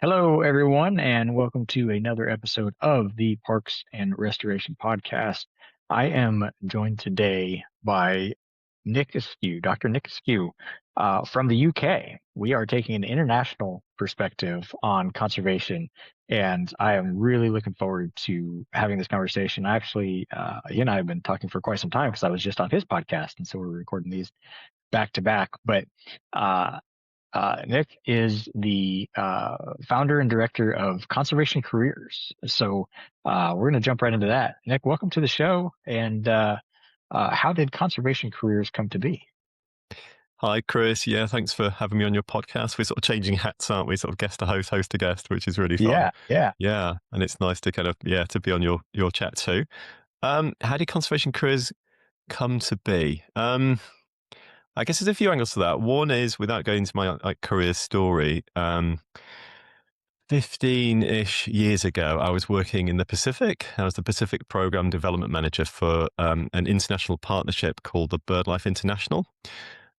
Hello, everyone, and welcome to another episode of the Parks and Restoration Podcast. I am joined today by Nick Askew, Dr. Nick Askew, from the UK. We are taking an international perspective on conservation, and I am really looking forward to having this conversation. Actually, he and I have been talking for quite some time because I was just on his podcast, and so we're recording these back to back. But uh, Nick is the founder and director of Conservation Careers. So we're going to jump right into that. Nick, welcome to the show. And how did Conservation Careers come to be? Hi, Chris. Yeah, thanks for having me on your podcast. We're sort of changing hats, aren't we? Sort of guest to host, host to guest, which is really fun. Yeah, yeah. Yeah, and it's nice to to be on your chat too. How did conservation careers come to be? I guess there's a few angles to that. One is, without going into my career story, 15-ish years ago, I was working in the Pacific. I was the Pacific Program Development Manager for an international partnership called the Birdlife International.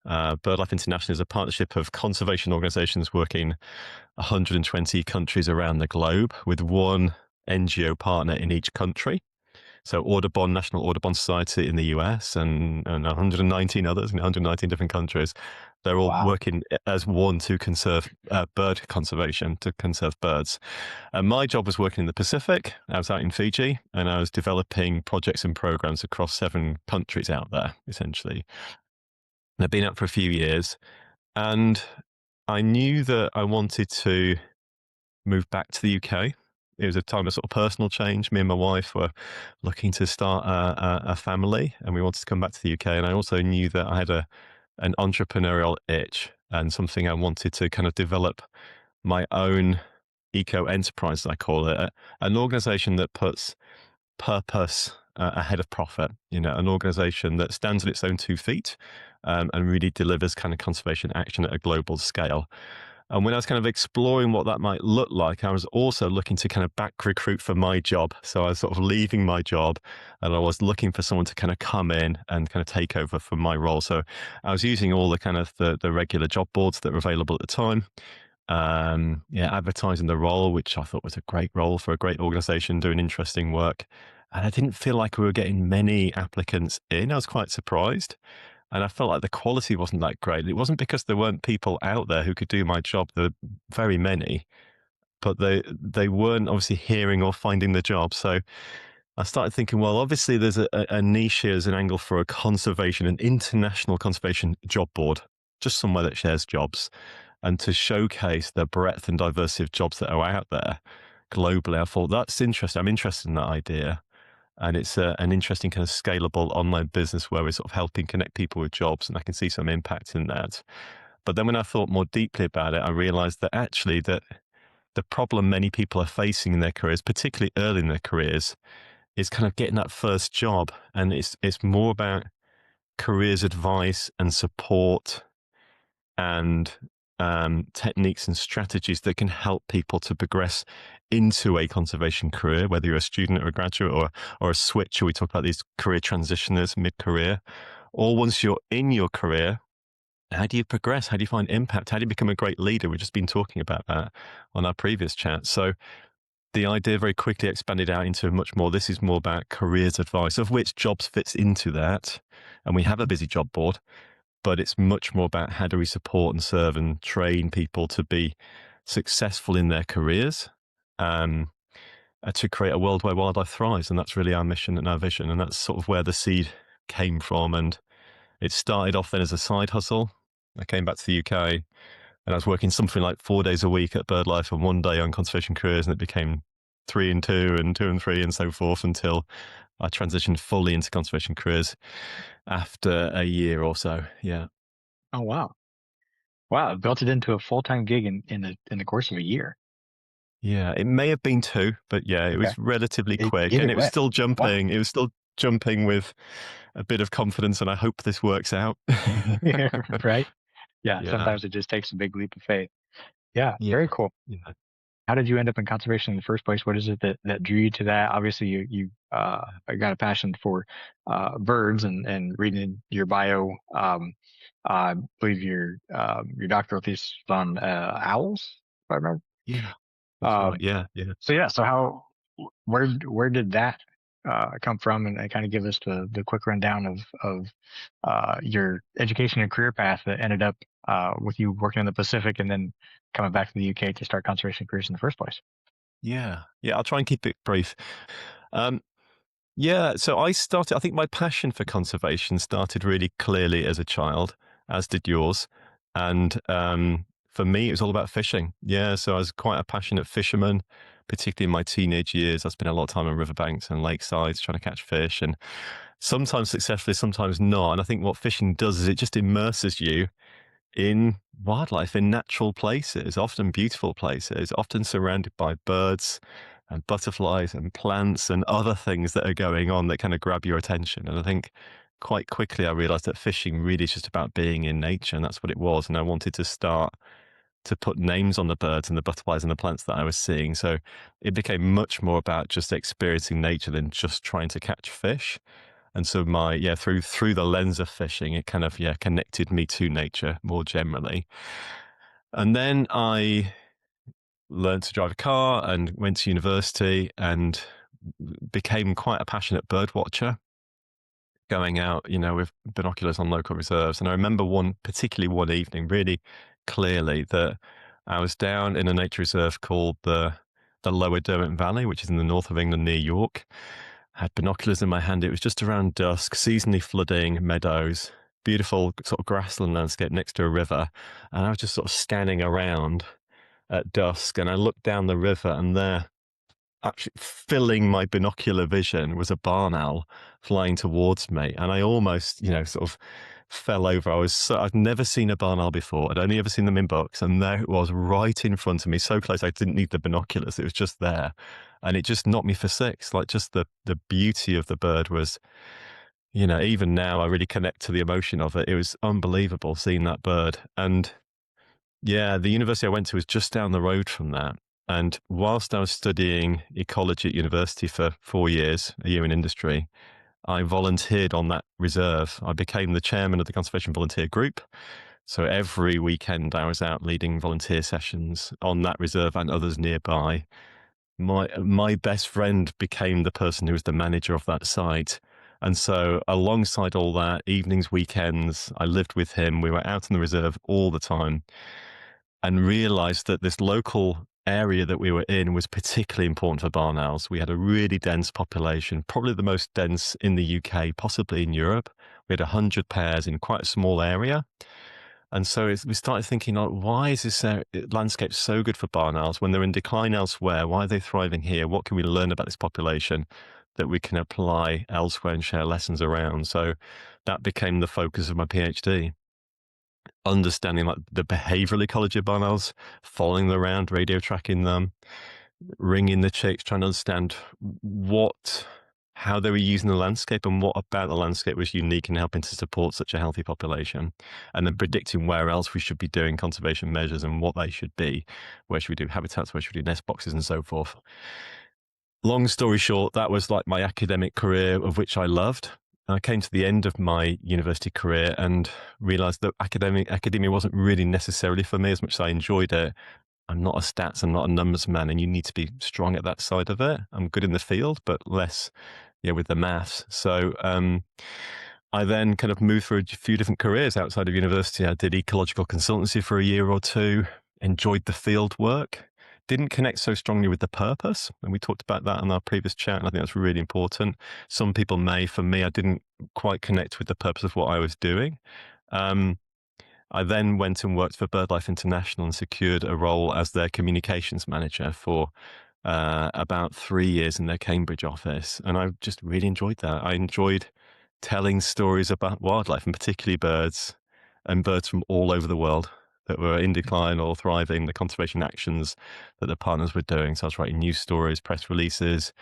Birdlife International is a partnership of conservation organizations working 120 countries around the globe with one NGO partner in each country. So Audubon, National Audubon Society in the US and 119 others in 119 different countries. They're all Wow. working as one to conserve bird conservation, to conserve birds. And my job was working in the Pacific. I was out in Fiji and I was developing projects and programs across 7 countries out there, essentially. And I've been out for a few years and I knew that I wanted to move back to the UK. It was a time of sort of personal change. Me and my wife were looking to start a family, and we wanted to come back to the UK. And I also knew that I had an entrepreneurial itch and something I wanted to kind of develop my own eco enterprise, as I call it, an organization that puts purpose ahead of profit. You know, an organization that stands on its own 2 feet and really delivers kind of conservation action at a global scale. And when I was kind of exploring what that might look like, I was also looking to kind of back recruit for my job. So I was sort of leaving my job and I was looking for someone to kind of come in and kind of take over from my role. So I was using all the kind of the regular job boards that were available at the time. Advertising the role, which I thought was a great role for a great organization doing interesting work. And I didn't feel like we were getting many applicants in. I was quite surprised. And I felt like the quality wasn't that great. It wasn't because there weren't people out there who could do my job. There were very many, but they weren't obviously hearing or finding the job. So I started thinking, well, obviously there's a niche here as an angle for an international conservation job board, just somewhere that shares jobs. And to showcase the breadth and diversity of jobs that are out there globally, I thought that's interesting. I'm interested in that idea. And it's an interesting kind of scalable online business where we're sort of helping connect people with jobs, and I can see some impact in that. But then when I thought more deeply about it, I realized that actually that the problem many people are facing in their careers, particularly early in their careers, is kind of getting that first job. And it's more about careers advice and support and techniques and strategies that can help people to progress into a conservation career, whether you're a student or a graduate or a switcher. We talk about these career transitioners mid-career, or once you're in your career, how do you progress? How do you find impact? How do you become a great leader? We've just been talking about that on our previous chat. So the idea very quickly expanded out into much more. This is more about careers advice, of which jobs fits into that. And we have a busy job board, but it's much more about how do we support and serve and train people to be successful in their careers, um, to create a world where wildlife thrives. And that's really our mission and our vision. And that's sort of where the seed came from. And it started off then as a side hustle. I came back to the UK and I was working something like 4 days a week at BirdLife and 1 day on conservation careers. And it became 3 and 2 and 2 and 3 and so forth until I transitioned fully into conservation careers after a year or so. Yeah. Oh, wow. Wow. Built it into a full-time gig in the course of a year. Yeah, it may have been 2, but yeah, it Okay. was relatively quick and Either it was way. still Wow. jumping. It was still jumping with a bit of confidence, and I hope this works out. Right. Yeah. Yeah. Sometimes it just takes a big leap of faith. Yeah. Very Yeah. cool. Yeah. How did you end up in conservation in the first place? What is it that drew you to that? Obviously, you got a passion for birds and reading your bio. I believe your doctoral thesis was on owls, if I remember. Yeah. That's right. Um, Yeah, yeah. so yeah, so where did that come from? And kind of give us the quick rundown of your education and career path that ended up with you working in the Pacific and then coming back to the UK to start conservation careers in the first place. Yeah. Yeah, I'll try and keep it brief. Um, yeah, so I think my passion for conservation started really clearly as a child, as did yours. And for me, it was all about fishing. Yeah, so I was quite a passionate fisherman, particularly in my teenage years. I spent a lot of time on riverbanks and lakesides trying to catch fish, and sometimes successfully, sometimes not. And I think what fishing does is it just immerses you in wildlife, in natural places, often beautiful places, often surrounded by birds and butterflies and plants and other things that are going on that kind of grab your attention. And I think quite quickly I realized that fishing really is just about being in nature, and that's what it was. And I wanted to start to put names on the birds and the butterflies and the plants that I was seeing. So it became much more about just experiencing nature than just trying to catch fish. And so through the lens of fishing, it kind of connected me to nature more generally. And then I learned to drive a car and went to university and became quite a passionate bird watcher, going out, with binoculars on local reserves. And I remember particularly one evening really clearly that I was down in a nature reserve called the Lower Derwent Valley, which is in the north of England near York. I had binoculars in my hand. It was just around dusk, seasonally flooding meadows, beautiful sort of grassland landscape next to a river. And I was just sort of scanning around at dusk, and I looked down the river, and there, actually filling my binocular vision, was a barn owl flying towards me. And I almost, sort of fell over. I'd never seen a barn owl before. I'd only ever seen them in books. And there it was right in front of me, so close I didn't need the binoculars. It was just there. And it just knocked me for six. Like, just the beauty of the bird was, even now I really connect to the emotion of it. It was unbelievable seeing that bird. And yeah, the university I went to was just down the road from that. And whilst I was studying ecology at university for 4 years, a year in industry, I volunteered on that reserve. I became the chairman of the conservation volunteer group. So every weekend I was out leading volunteer sessions on that reserve and others nearby. My best friend became the person who was the manager of that site. And so alongside all that, evenings, weekends, I lived with him. We were out in the reserve all the time, and realized that this local area that we were in was particularly important for barn owls. We had a really dense population, probably the most dense in the UK, possibly in Europe. We had 100 pairs in quite a small area. And so we started thinking, like, why is this landscape so good for barn owls when they're in decline elsewhere? Why are they thriving here? What can we learn about this population that we can apply elsewhere and share lessons around? So that became the focus of my PhD, understanding like the behavioral ecology of barn owls, following them around, radio tracking them, ringing the chicks, trying to understand how they were using the landscape and what about the landscape was unique in helping to support such a healthy population, and then predicting where else we should be doing conservation measures and what they should be. Where should we do habitats? Where should we do nest boxes and so forth? Long story short, that was like my academic career, of which I loved. I came to the end of my university career and realized that academia wasn't really necessarily for me as much as I enjoyed it. I'm not a stats, I'm not a numbers man, and you need to be strong at that side of it. I'm good in the field, but less, with the maths. So I then kind of moved through a few different careers outside of university. I did ecological consultancy for a year or two, enjoyed the field work, didn't connect so strongly with the purpose. And we talked about that in our previous chat, and I think that's really important. Some people may. For me, I didn't quite connect with the purpose of what I was doing. I then went and worked for Birdlife International and secured a role as their communications manager for about 3 years in their Cambridge office. And I just really enjoyed that. I enjoyed telling stories about wildlife, and particularly birds, and birds from all over the world that were in decline or thriving, the conservation actions that the partners were doing. So I was writing news stories, press releases,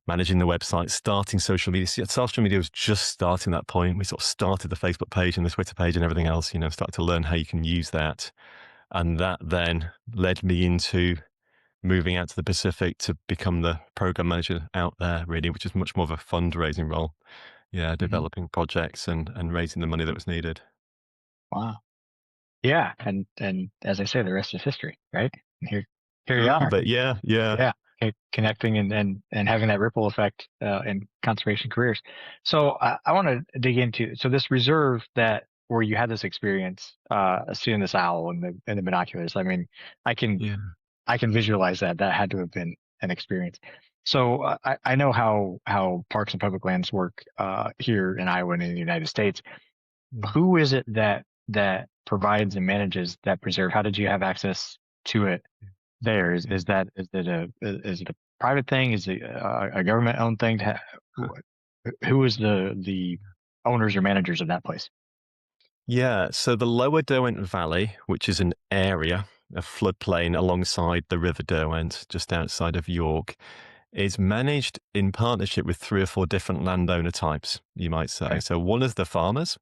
managing the website, starting social media. Social media was just starting at that point. We sort of started the Facebook page and the Twitter page and everything else, started to learn how you can use that. And that then led me into moving out to the Pacific to become the program manager out there, really, which is much more of a fundraising role. Yeah, Hmm. developing projects and raising the money that was needed. Wow. Yeah, and as I say, the rest is history, right? Here. here A you little are. bit, yeah, yeah, Yeah, connecting and having that ripple effect in conservation careers. So I want to dig into this reserve that where you had this experience seeing this owl in the binoculars. I mean, I can yeah, I can visualize that had to have been an experience. So I know how parks and public lands work here in Iowa and in the United States. yeah. Who is it that provides and manages that preserve? How did you have access to it there? Yeah. Is it a private thing? Is it a government owned thing? Who is the owners or managers of that place? Yeah, so the Lower Derwent Valley, which is an area, a floodplain alongside the River Derwent, just outside of York, is managed in partnership with three or four different landowner types, you might say. Okay, So one is the farmers,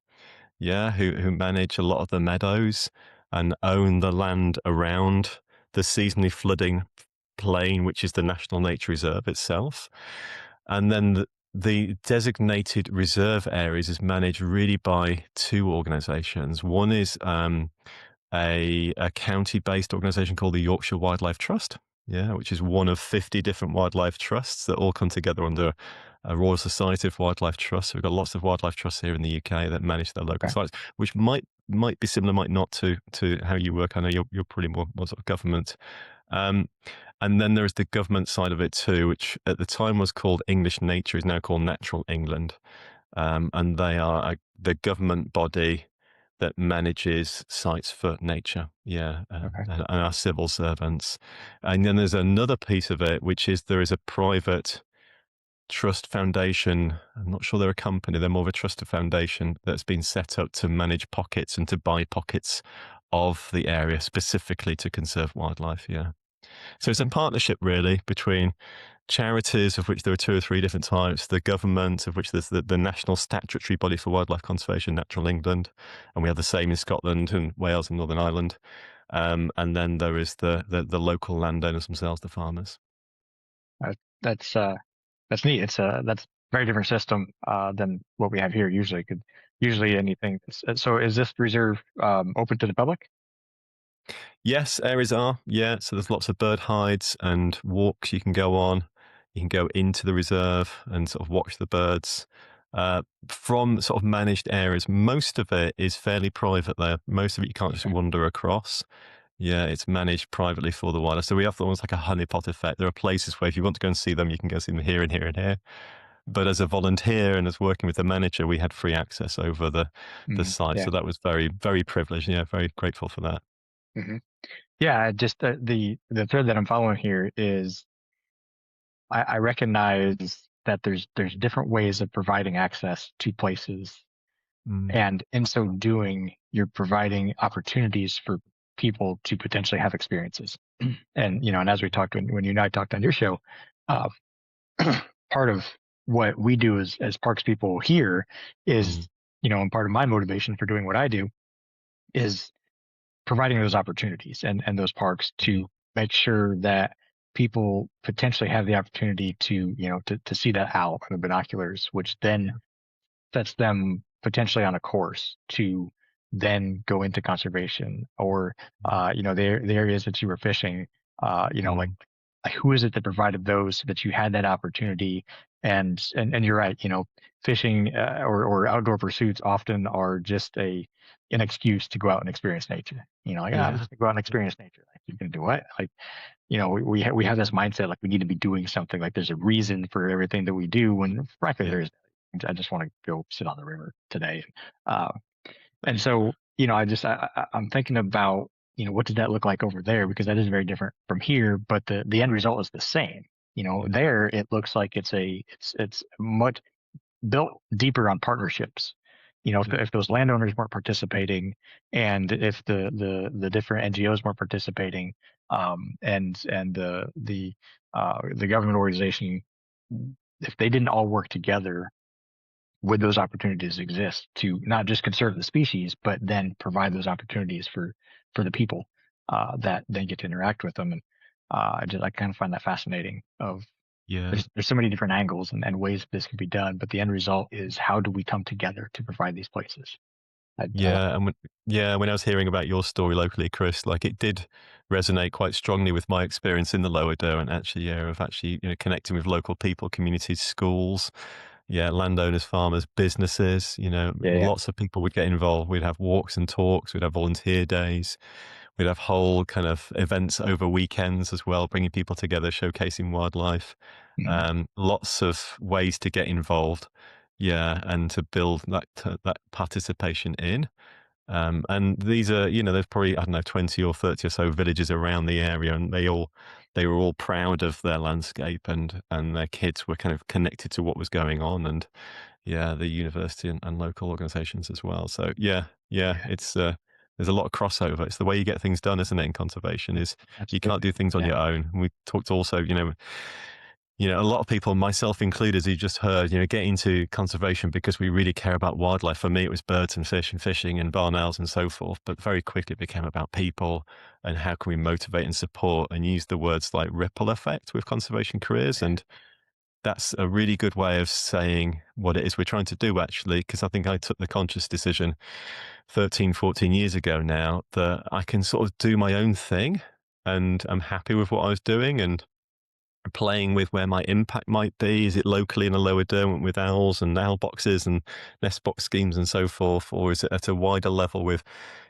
yeah, who manage a lot of the meadows and own the land around the seasonally flooding plain, which is the National Nature Reserve itself. And then the designated reserve areas is managed really by two organizations. One is a county-based organization called the Yorkshire Wildlife Trust, yeah, which is one of 50 different wildlife trusts that all come together under a Royal Society of Wildlife Trusts. We've got lots of wildlife trusts here in the UK that manage their local okay, sites, which might be similar, might not to how you work. I know you're pretty more sort of government. Um, and then there is the government side of it too, which at the time was called English Nature, is now called Natural England. And they are the government body that manages sites for nature. Yeah, okay, and our civil servants. And then there's another piece of it, which is there is a private trust foundation. I'm not sure they're a company, they're more of a trusted foundation that's been set up to manage pockets and to buy pockets of the area specifically to conserve wildlife. Yeah. So it's a hmm partnership really between charities, of which there are two or three different types, the government, of which there's the National Statutory Body for Wildlife Conservation, Natural England, and we have the same in Scotland and Wales and Northern Ireland. And then there is the local landowners themselves, the farmers. uh, that's that's neat. It's that's a very different system than what we have here. Usually anything. So is this reserve open to the public? Yes, areas are. Yeah, so there's lots of bird hides and walks you can go on. You can go into the reserve and sort of watch the birds. From sort of managed areas, most of it is fairly private there. Most of it you can't just Okay. wander across. Yeah, it's managed privately for the wildlife. So we have almost like a honeypot effect. There are places where if you want to go and see them, you can go see them here and here and here. But as a volunteer and as working with the manager, we had free access over the Mhm. site. Yeah. So that was very, very privileged. Yeah, very grateful for that. hmm Yeah. Just the thread that I'm following here is I recognize that there's different ways of providing access to places, Mm, and in so doing, you're providing opportunities for people to potentially have experiences. And and as we talked when you and I talked on your show, uh, part of what we do as parks people here mm, is, and part of my motivation for doing what I do is providing those opportunities and those parks mm, to make sure that people potentially have the opportunity to, to see that owl in the binoculars, which then yeah, sets them potentially on a course to then go into conservation or the areas that you were fishing mm, like who is it that provided those so that you had that opportunity. And you're right, fishing or outdoor pursuits often are just an excuse to go out and experience nature. Like, I'm yeah, just gonna go out and experience nature. Like, you're gonna do what? Like, we have this mindset like we need to be doing something, like there's a reason for everything that we do, when frankly yeah, there's I just want to go sit on the river today. uh, and so I'm thinking about, what does that look like over there, because that is very different from here, but the end result is the same. yeah, There it looks like it's much built deeper on partnerships. yeah, If those landowners weren't participating, and if the different NGOs weren't participating, and the government organization, if they didn't all work together, would those opportunities exist to not just conserve the species, but then provide those opportunities for the people that then get to interact with them. And I kind of find that fascinating. Of yeah. there's so many different angles and ways this can be done, but the end result is how do we come together to provide these places? I like Yeah, when I was hearing about your story locally, Chris, like it did resonate quite strongly with my experience in the Lower Derwent, actually, yeah, of actually, connecting with local people, communities, schools, yeah, landowners, farmers, businesses, yeah, yeah. lots of people would get involved. We'd have walks and talks, we'd have volunteer days, we'd have whole kind of events over weekends as well, bringing people together, showcasing wildlife, Mhm. lots of ways to get involved. Yeah, and to build that participation in. And these are, there's probably, I don't know, 20 or 30 or so villages around the area, and they were all proud of their landscape, and their kids were kind of connected to what was going on, and yeah, the university and local organizations as well. So yeah, Yeah, it's there's a lot of crossover. It's the way you get things done, isn't it? In conservation, is you can't absolutely. do things on Yeah. your own. We talked also, a lot of people, myself included, as you just heard, get into conservation because we really care about wildlife. For me, it was birds and fish and fishing and barn owls and so forth. But very quickly it became about people and how can we motivate and support, and use the words like ripple effect with conservation careers. Yeah. And that's a really good way of saying what it is we're trying to do, actually, because I think I took the conscious decision 13, 14 years ago now that I can sort of do my own thing, and I'm happy with what I was doing, and playing with where my impact might be. Is it locally in a Lower Derwent with owls and owl boxes and nest box schemes and so forth? Or is it at a wider level with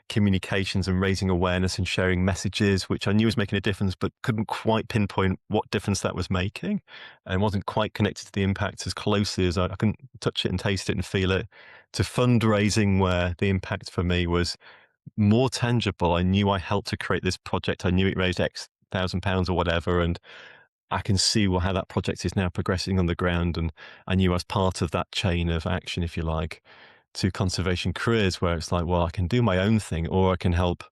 communications and raising awareness and sharing messages, which I knew was making a difference, but couldn't quite pinpoint what difference that was making, and wasn't quite connected to the impact as closely as I couldn't touch it and taste it and feel it, to fundraising where the impact for me was more tangible. I knew I helped to create this project. I knew it raised X thousand pounds or whatever, and I can see how that project is now progressing on the ground. And I knew I was part of that chain of action, if you like, to conservation careers, where it's like, well, I can do my own thing, or I can help,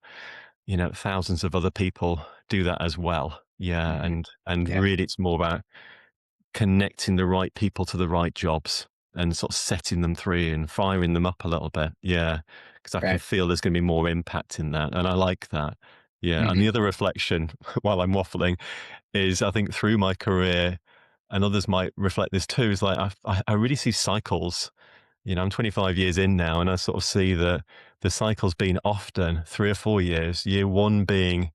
thousands of other people do that as well. Yeah. Mhm. And Yeah. really it's more about connecting the right people to the right jobs and sort of setting them free and firing them up a little bit. Yeah. Because I can Right. feel there's going to be more impact in that. And I like that. Yeah. And Mhm. the other reflection while I'm waffling is, I think, through my career, and others might reflect this too, is like I really see cycles. I'm 25 years in now, and I sort of see that the cycle's been often 3 or 4 years. Year one being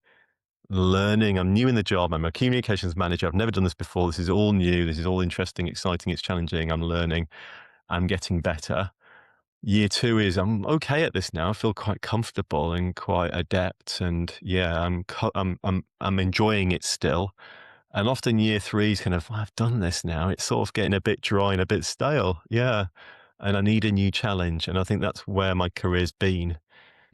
learning. I'm new in the job. I'm a communications manager. I've never done this before. This is all new. This is all interesting, exciting. It's challenging. I'm learning. I'm getting better. Year two is I'm okay at this now. I feel quite comfortable and quite adept, and yeah, I'm enjoying it still. And often year three is kind of, I've done this now. It's sort of getting a bit dry and a bit stale. Yeah. And I need a new challenge. And I think that's where my career's been.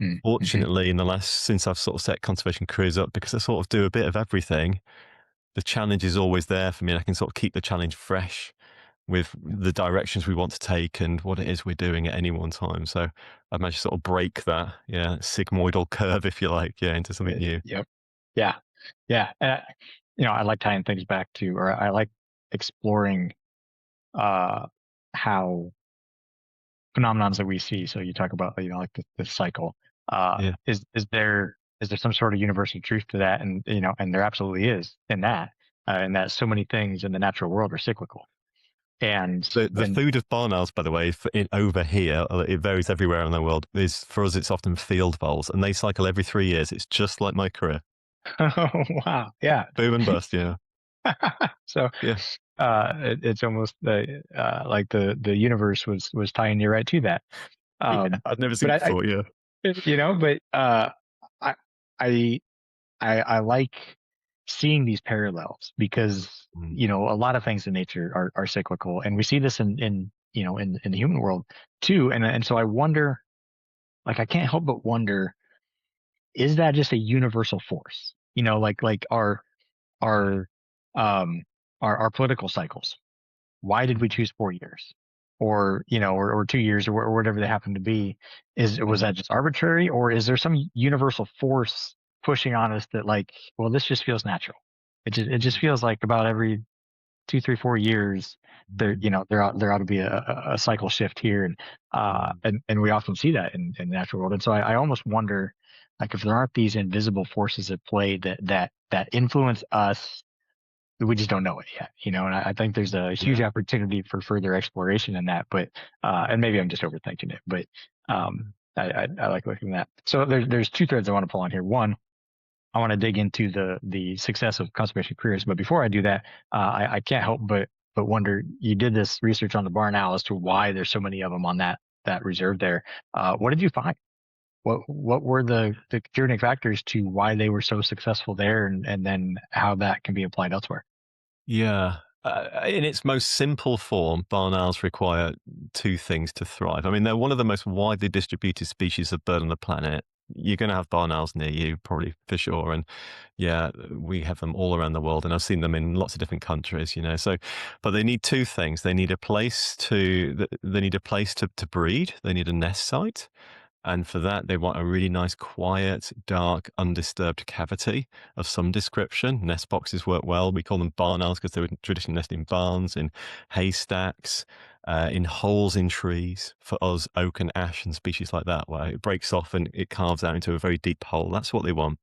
Mm. Mhm. Fortunately, since I've sort of set conservation careers up, because I sort of do a bit of everything, the challenge is always there for me. And I can sort of keep the challenge fresh with Yeah. the directions we want to take and what it is we're doing at any one time. So I've managed to sort of break that, yeah, sigmoidal curve, if you like, yeah, into something new. Yep. Yeah. Yeah. And I like tying things back to, or I like exploring uh how phenomenons that we see. So you talk about, like the cycle. Yeah. Is there some sort of universal truth to that? And and there absolutely is in that so many things in the natural world are cyclical. And The and food of barn owls, by the way, over here, it varies everywhere in the world. Is for us, it's often field voles, and they cycle every 3 years. It's just like my career, oh, wow, yeah. boom and bust. Yeah, So yeah, it's almost like the universe was tying you right to that. yeah. I'd never seen But it before. Yeah, but I I I like seeing these parallels because mm, a lot of things in nature are cyclical, and we see this in the human world too. And so I wonder, like, I can't help but wonder, is that just a universal force? Like our um our political cycles. Why did we choose 4 years? Or, or 2 years, or whatever they happen to be? Was mm, that just arbitrary, or is there some universal force pushing on us that, like, well, this just feels natural? It just feels like about every 2, 3, 4 years there ought to be a cycle shift here. mm, And we often see that in the natural world. And so I almost wonder, like, if there aren't these invisible forces at play that influence us, we just don't know it yet. And I think there's a huge yeah. opportunity for further exploration in that. But and maybe I'm just overthinking it, but I like looking at that. So there's two threads I want to pull on here. One, I want to dig into the success of conservation careers, but before I do that, I can't help but wonder. You did this research on the barn owl as to why there's so many of them on that reserve there. What did you find? What were the contributing factors to why they were so successful there, and then how that can be applied elsewhere? Yeah. In its most simple form, barn owls require two things to thrive. I mean, they're one of the most widely distributed species of bird on the planet. You're going to have barn owls near you, probably for sure. And yeah, we have them all around the world, and I've seen them in lots of different countries. So, but they need two things. They need a place to breed. They need a nest site, and for that, they want a really nice, quiet, dark, undisturbed cavity of some description. Nest boxes work well. We call them barn owls because they would traditionally nest in barns, in haystacks, in holes in trees. For us, oak and ash and species like that, where it breaks off and it carves out into a very deep hole. That's what they want.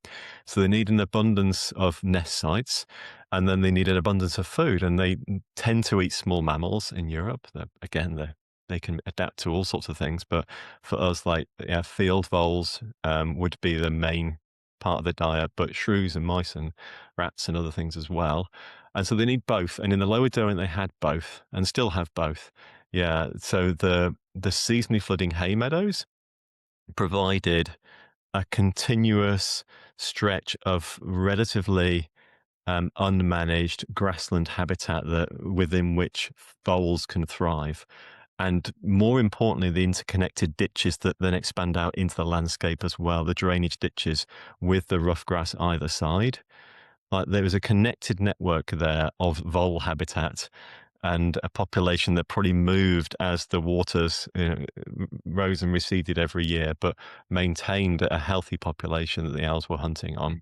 So they need an abundance of nest sites, and then they need an abundance of food. And they tend to eat small mammals in Europe. They can adapt to all sorts of things, but for us, like, yeah, field voles would be the main part of the diet, but shrews and mice and rats and other things as well. And so they need both. And in the lower Derwent, they had both and still have both. Yeah. So the seasonally flooding hay meadows provided a continuous stretch of relatively unmanaged grassland habitat within which voles can thrive. And more importantly, the interconnected ditches that then expand out into the landscape as well, the drainage ditches with the rough grass either side. Like, there was a connected network there of vole habitat and a population that probably moved as the waters rose and receded every year, but maintained a healthy population that the owls were hunting on.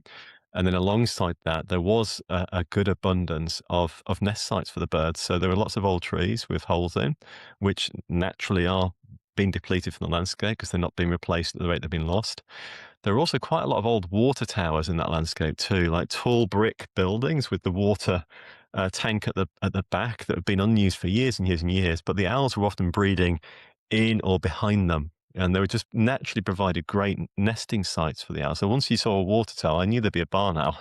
And then alongside that, there was a good abundance of nest sites for the birds. So there were lots of old trees with holes in, which naturally are being depleted from the landscape because they're not being replaced at the rate they've been lost. There are also quite a lot of old water towers in that landscape too, like tall brick buildings with the water tank at the back that have been unused for years and years and years. But the owls were often breeding in or behind them, and they were just naturally provided great nesting sites for the owls. So once you saw a water tower, I knew there'd be a barn owl,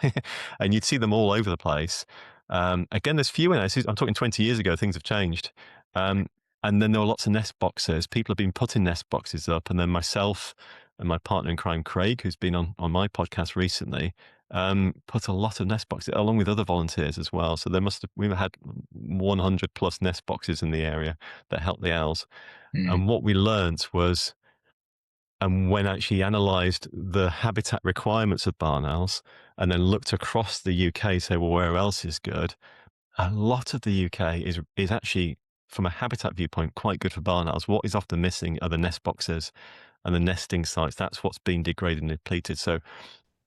and you'd see them all over the place. Again, there's fewer now. I'm talking 20 years ago. Things have changed. Um, and then there were lots of nest boxes. People have been putting nest boxes up, and then myself and my partner in crime, Craig, who's been on my podcast recently, put a lot of nest boxes along with other volunteers as well. So we had 100 plus nest boxes in the area that helped the owls. Mm, And what we learnt was, and when actually analysed the habitat requirements of barn owls, and then looked across the UK, say, well, where else is good? A lot of the UK is actually, from a habitat viewpoint, quite good for barn owls. What is often missing are the nest boxes and the nesting sites. That's what's been degraded and depleted. So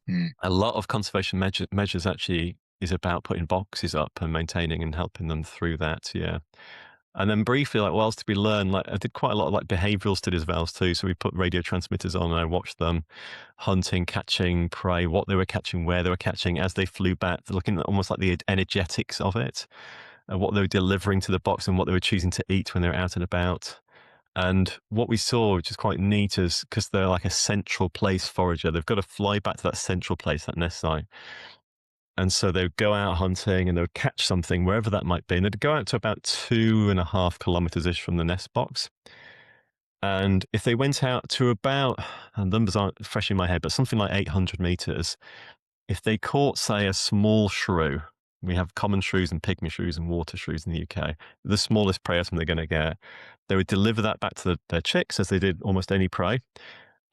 mm, a lot of conservation measures actually is about putting boxes up and maintaining and helping them through that. Yeah. And then briefly, like, what else did we learn? Like, I did quite a lot of like behavioral studies of owls too. So we put radio transmitters on and I watched them hunting, catching prey, what they were catching, where they were catching as they flew back, looking at almost like the energetics of it, and what they were delivering to the box and what they were choosing to eat when they were out and about. And what we saw, which is quite neat, is because they're like a central place forager, they've got to fly back to that central place, that nest site. And so they would go out hunting and they would catch something wherever that might be. And they'd go out to about 2.5 kilometers ish from the nest box. And if they went out to about, and numbers aren't fresh in my head, but something like 800 meters, if they caught, say, a small shrew, we have common shrews and pygmy shrews and water shrews in the UK, the smallest prey item they're going to get, they would deliver that back to their chicks as they did almost any prey.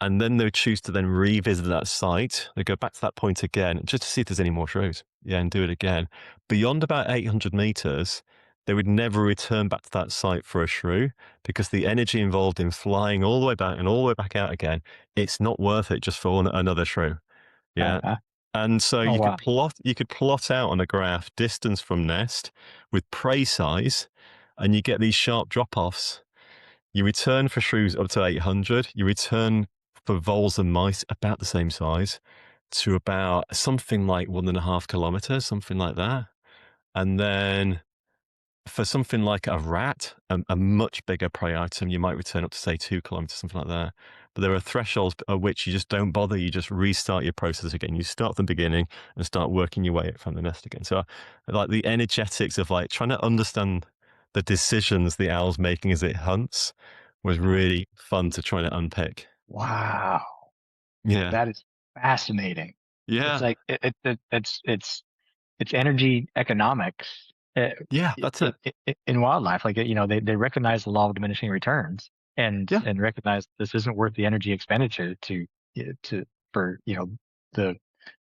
And then they would choose to then revisit that site. They go back to that point again just to see if there's any more shrews. Yeah, and do it again. Beyond about 800 meters, they would never return back to that site for a shrew because the energy involved in flying all the way back and all the way back out again, it's not worth it just for another shrew. Yeah. uh, And so oh wow. you could plot out on a graph distance from nest with prey size, and you get these sharp drop-offs. You return for shrews up to 800. You return for voles and mice about the same size to about something like 1.5 kilometers, something like that. And then for something like a rat, a much bigger prey item, you might return up to say 2 kilometers, something like that. but there are thresholds at which you just don't bother. You just restart your process again. You start from the beginning and start working your way up from the nest again. So, like the energetics of like trying to understand the decisions the owl's making as it hunts was really fun to try to unpick. Wow, Yeah, that is fascinating. It's yeah, like it's energy economics uh, yeah. That's it. in wildlife. Like they recognize the law of diminishing returns Yeah, and recognize this isn't worth the energy expenditure to for the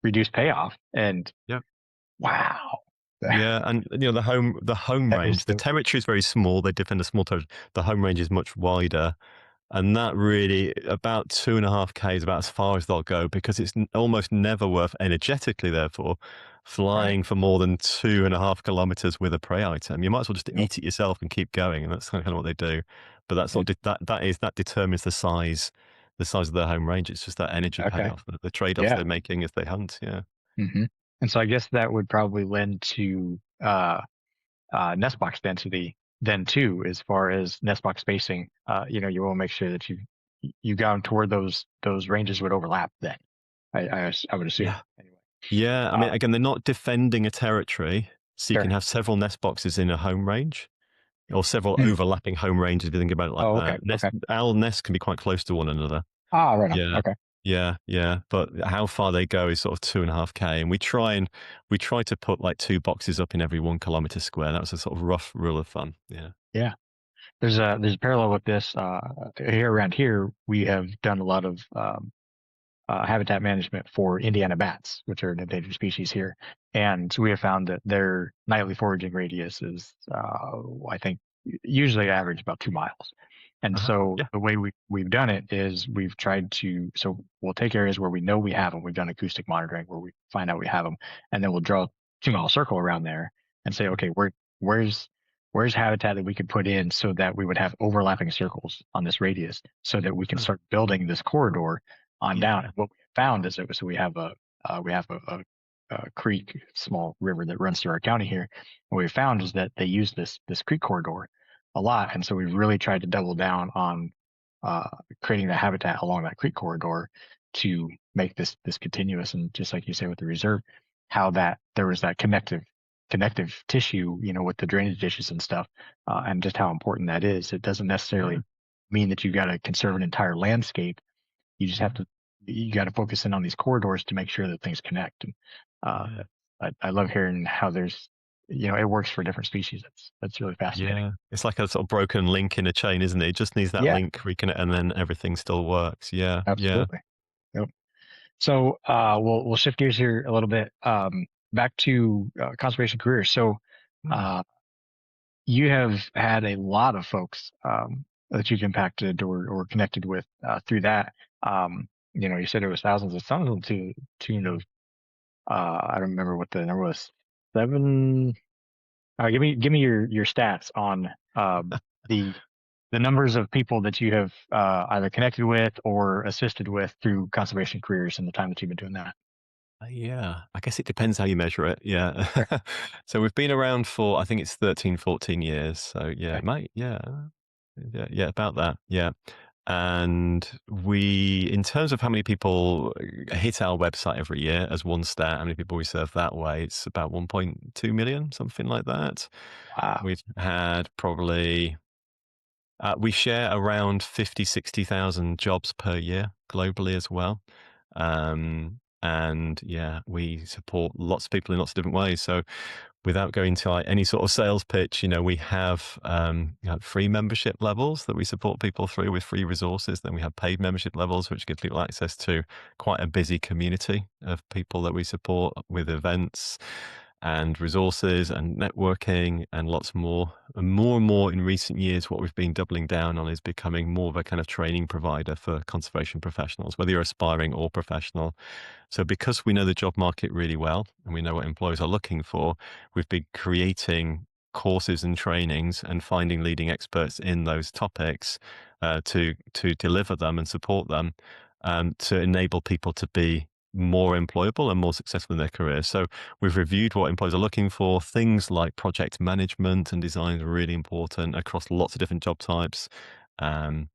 reduced payoff. And yeah. wow, that Yeah, and the home is range, the so territory is very small. They defend a small territory. The home range is much wider, and that really about 2.5 K is about as far as they'll go because it's almost never worth energetically. Therefore, right. flying for more than 2.5 kilometers with a prey item, you might as well just Yep. eat it yourself and keep going, and that's kind of what they do. But that's not It, that determines the size of their home range. It's just that energy okay. payoff, the trade-offs Yeah. they're making as they hunt. Yeah. hmm And so I guess that would probably lend to nest box density then too, as far as nest box spacing. You will make sure that you got them to where those ranges would overlap. Then I would assume Yeah. anyway. Yeah, I mean, Um, again, they're not defending a territory, so you can sure. have several nest boxes in a home range or several Hmm. overlapping home ranges if you think about it like Oh, okay. that. Okay. Owl nests can be quite close to one another. Ah, right on. Yeah, Okay. yeah. But how far they go is sort of 2.5 K, and we try to put like two boxes up in every 1 kilometer square. That was a sort of rough rule of thumb. Yeah. Yeah. There's a parallel with this. Here around here, we have done a lot of habitat management for Indiana bats, which are an endangered species here. And we have found that their nightly foraging radius is, I think, usually average about 2 miles. And so Yeah. the way we've done it is we've tried to, so we'll take areas where we know we have them. We've done acoustic monitoring where we find out we have them, and then we'll draw a 2 mile circle around there and say, okay, where's where's habitat that we could put in so that we would have overlapping circles on this radius so that we can Huh. start building this corridor on down. Yeah. And what we found is that so we have a creek, small river that runs through our county here. What we found is that they use this creek corridor a lot, and so we've really tried to double down on uh, creating the habitat along that creek corridor to make this continuous. And just like you say with the reserve, how that there was that connective tissue, with the drainage ditches and stuff, and just how important that is. It doesn't necessarily Yeah. mean that you got to conserve an entire landscape. You just have Yeah. to you got to focus in on these corridors to make sure that things connect. And uh, Yeah. I love hearing how there's it works for different species. That's really fascinating. Yeah. It's like a sort of broken link in a chain, isn't it? It just needs that Yeah, link reconnect, and then everything still works. Yeah. Yeah. absolutely. Yep. So we'll shift gears here a little bit. Back to conservation careers. So Hmm. uh, you have had a lot of folks that you've impacted or connected with through that. You said it was thousands. It sounds to tune of I don't remember what the number was. Seven. Give me your stats on the the numbers of people that you have either connected with or assisted with through conservation careers in the time that you've been doing that. Yeah, I guess it depends how you measure it. Yeah. Sure. So we've been around for, I think it's 13, 14 years. So yeah, Okay. it might, yeah. Yeah, about that. Yeah. And we, in terms of how many people hit our website every year as one stat, how many people we serve that way, it's about 1.2 million, something like that. Wow. We've had probably, we share around 50, 60,000 jobs per year globally as well. And yeah, we support lots of people in lots of different ways. So without going to like any sort of sales pitch, we have free membership levels that we support people through with free resources. Then we have paid membership levels, which give people access to quite a busy community of people that we support with events and resources and networking and lots more. And more in recent years, what we've been doubling down on is becoming more of a kind of training provider for conservation professionals, whether you're aspiring or professional. So because we know the job market really well and we know what employers are looking for, we've been creating courses and trainings and finding leading experts in those topics to deliver them and support them to enable people to be more employable and more successful in their careers. So we've reviewed what employers are looking for. Things like project management and design are really important across lots of different job types. Um,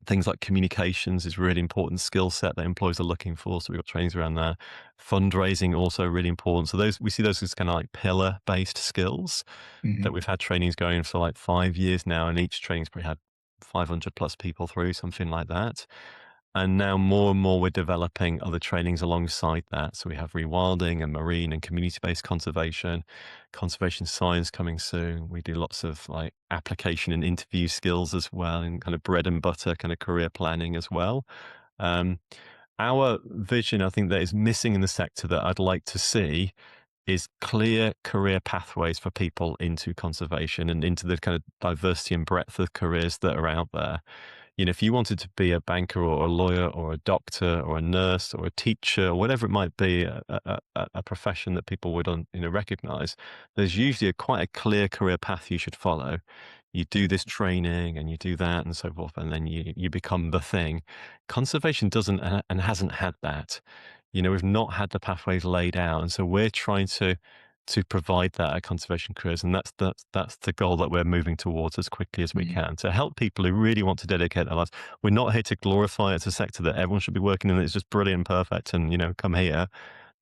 Things like communications is a really important skill set that employers are looking for. So we've got trainings around there. Fundraising also really important. So those we see those as kind of like pillar based skills Hmm. that we've had trainings going for like 5 years now, and each training's probably had 500 plus people through, something like that. And now more and more we're developing other trainings alongside that. So we have rewilding and marine and community-based conservation, conservation science coming soon. We do lots of like application and interview skills as well, and kind of bread and butter kind of career planning as well. Um, our vision, I think, that is missing in the sector that I'd like to see is clear career pathways for people into conservation and into the kind of diversity and breadth of careers that are out there. If you wanted to be a banker or a lawyer or a doctor or a nurse or a teacher or whatever it might be, a profession that people would recognize, there's usually quite a clear career path you should follow. You do this training and you do that and so forth, and then you become the thing. Conservation doesn't and hasn't had that. We've not had the pathways laid out, and so we're trying to provide that at Conservation Careers, and that's the goal that we're moving towards as quickly as we Hmm. can, to help people who really want to dedicate their lives. We're not here to glorify it as a sector that everyone should be working in. It's just brilliant and perfect, and come here.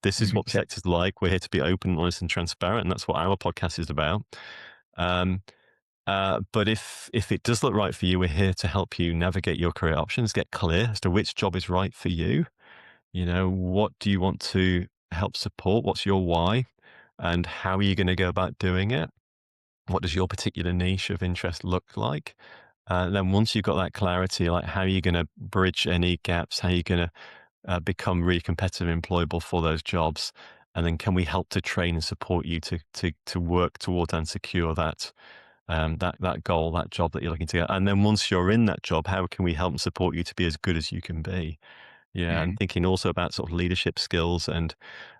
This is Hmm. what the sector's like. We're here to be open, honest, and transparent, and that's what our podcast is about. Um, but if it does look right for you, we're here to help you navigate your career options, get clear as to which job is right for you. What do you want to help support? What's your why? And how are you going to go about doing it? What does your particular niche of interest look like? Then once you've got that clarity, like how are you going to bridge any gaps? How are you going to become really competitive and employable for those jobs? And then can we help to train and support you to work towards and secure that goal, that job that you're looking to get? And then once you're in that job, how can we help and support you to be as good as you can be? Yeah, and Hmm. thinking also about sort of leadership skills and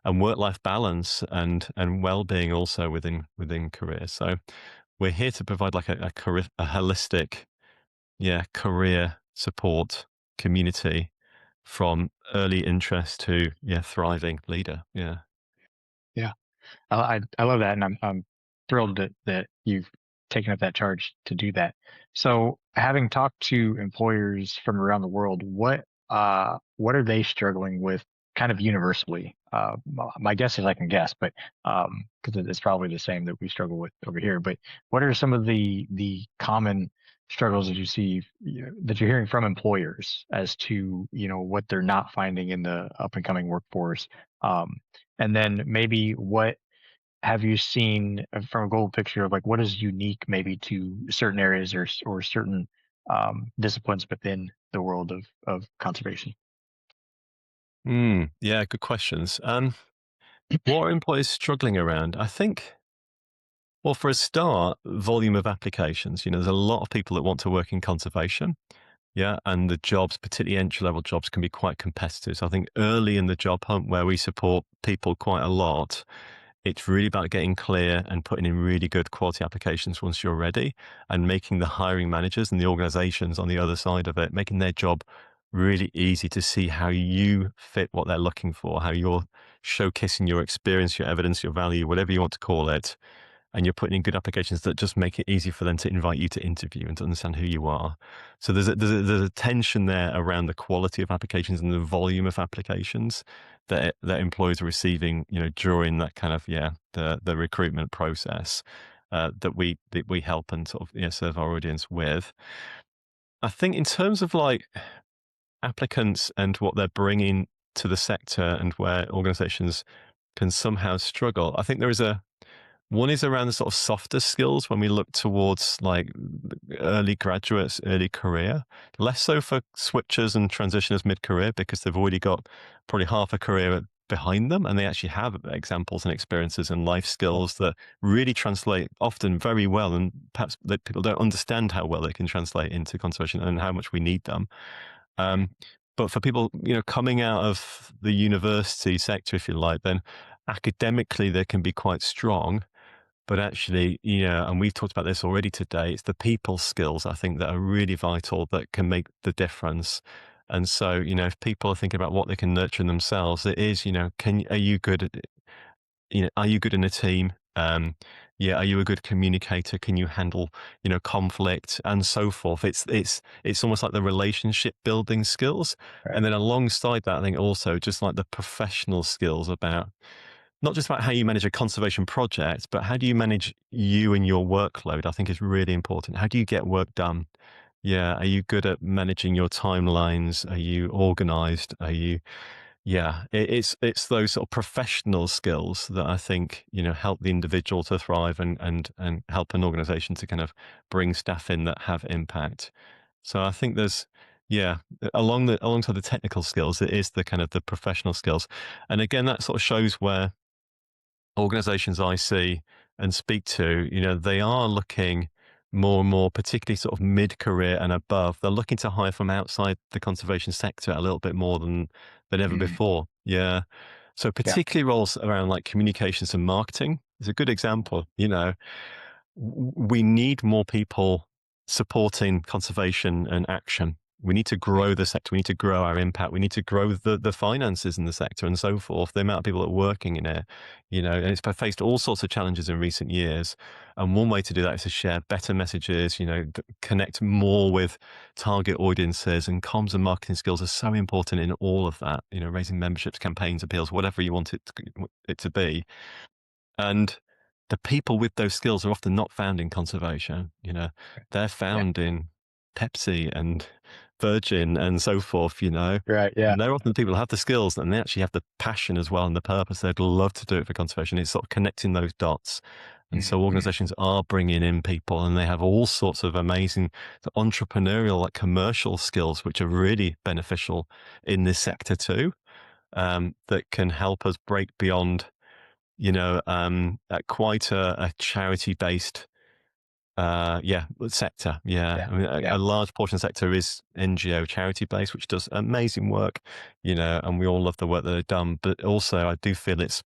work life balance and well being also within careers. So we're here to provide like a holistic, career support community from early interest to thriving leader. Yeah. Yeah. I love that, and I'm thrilled that you've taken up that charge to do that. So, having talked to employers from around the world, what are they struggling with, kind of universally? My guess is I can guess, but because it's probably the same that we struggle with over here. But what are some of the common struggles that you see, that you're hearing from employers as to what they're not finding in the up and coming workforce? Um, and then maybe what have you seen, from a global picture of like what is unique maybe to certain areas or certain disciplines within the world of conservation? Yeah, good questions. What are employers struggling around? I think, well, for a start, volume of applications. There's a lot of people that want to work in conservation. Yeah, and the jobs, particularly entry-level jobs, can be quite competitive. So I think early in the job hunt, where we support people quite a lot, it's really about getting clear and putting in really good quality applications once you're ready, and making the hiring managers and the organizations on the other side of it, making their job really easy to see how you fit what they're looking for, how you're showcasing your experience, your evidence, your value, whatever you want to call it, and you're putting in good applications that just make it easy for them to invite you to interview and to understand who you are. So there's a tension there around the quality of applications and the volume of applications that employers are receiving, during that kind of the recruitment process, that we help and sort of serve our audience with. I think in terms of like applicants and what they're bringing to the sector and where organizations can somehow struggle, I think there is one is around the sort of softer skills when we look towards like early graduates, early career, less so for switchers and transitioners mid-career because they've already got probably half a career behind them, and they actually have examples and experiences and life skills that really translate often very well, and perhaps that people don't understand how well they can translate into conservation and how much we need them. Um, but for people, coming out of the university sector, if you like, then academically they can be quite strong, but actually, and we've talked about this already today, it's the people skills, I think, that are really vital that can make the difference. And so, if people are thinking about what they can nurture in themselves, it is, are you good are you good in a team? Um, yeah, are you a good communicator? Can you handle, conflict and so forth? It's almost like the relationship building skills. Right. And then alongside that, I think also just like the professional skills about not just about how you manage a conservation project, but how do you manage you and your workload, I think is really important. How do you get work done? Yeah. Are you good at managing your timelines? Are you organized? Are you, yeah, it's those sort of professional skills that I think, help the individual to thrive and help an organization to kind of bring staff in that have impact. So I think there's, yeah, alongside the technical skills, it is the kind of the professional skills. And again, that sort of shows where organizations I see and speak to, they are looking more and more, particularly sort of mid-career and above. They're looking to hire from outside the conservation sector a little bit more than ever Mm, before. Yeah. So yeah. particularly roles around like communications and marketing is a good example. We need more people supporting conservation and action. We need to grow the sector. We need to grow our impact. We need to grow the finances in the sector and so forth. The amount of people that are working in it, and it's faced all sorts of challenges in recent years. And one way to do that is to share better messages, connect more with target audiences, and comms and marketing skills are so important in all of that, raising memberships, campaigns, appeals, whatever you want it to be. And the people with those skills are often not found in conservation. They're Yeah. found in Pepsi and Virgin and so forth, Right. Yeah. and they're often the people who have the skills and they actually have the passion as well and the purpose. They'd love to do it for conservation. It's sort of connecting those dots. And so Mhm. organizations are bringing in people and they have all sorts of amazing entrepreneurial, like commercial skills, which are really beneficial in this Yeah. sector too, that can help us break beyond quite a charity-based, sector. Yeah, Yeah. I mean, Yeah. a large portion of the sector is NGO charity-based, which does amazing work, and we all love the work that they've done. But also, I do feel it's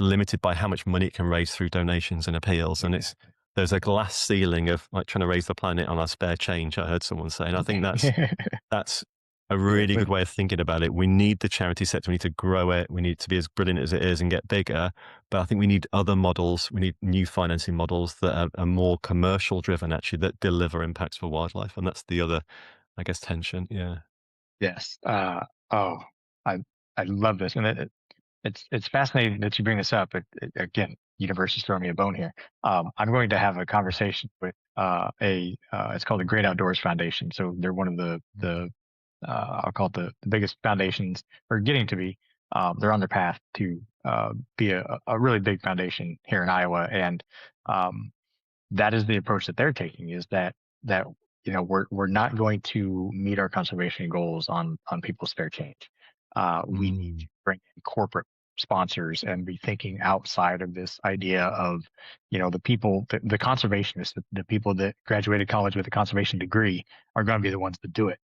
limited by how much money it can raise through donations and appeals, and there's a glass ceiling of like trying to raise the planet on our spare change. I heard someone say, and I think Yeah. that's a Yeah. really good way of thinking about it. We need the charity sector. We need to grow it. We need it to be as brilliant as it is and get bigger. But I think we need other models. We need new financing models that are more commercial driven, actually, that deliver impacts for wildlife. And that's the other, I guess, tension. Yeah. Yes. Oh, I I love this, and it's fascinating that you bring this up. Again, universe is throwing me a bone here. I'm going to have a conversation with it's called the Great Outdoors Foundation. So they're one of the I'll call it the biggest foundations, or getting to be. They're on their path to be a really big foundation here in Iowa, and um, that is the approach that they're taking, is that we're not going to meet our conservation goals on people's spare change. We need to Mm, bring in corporate sponsors and be thinking outside of this idea of the people, the conservationists, the people that graduated college with a conservation degree are going to be the ones that do it.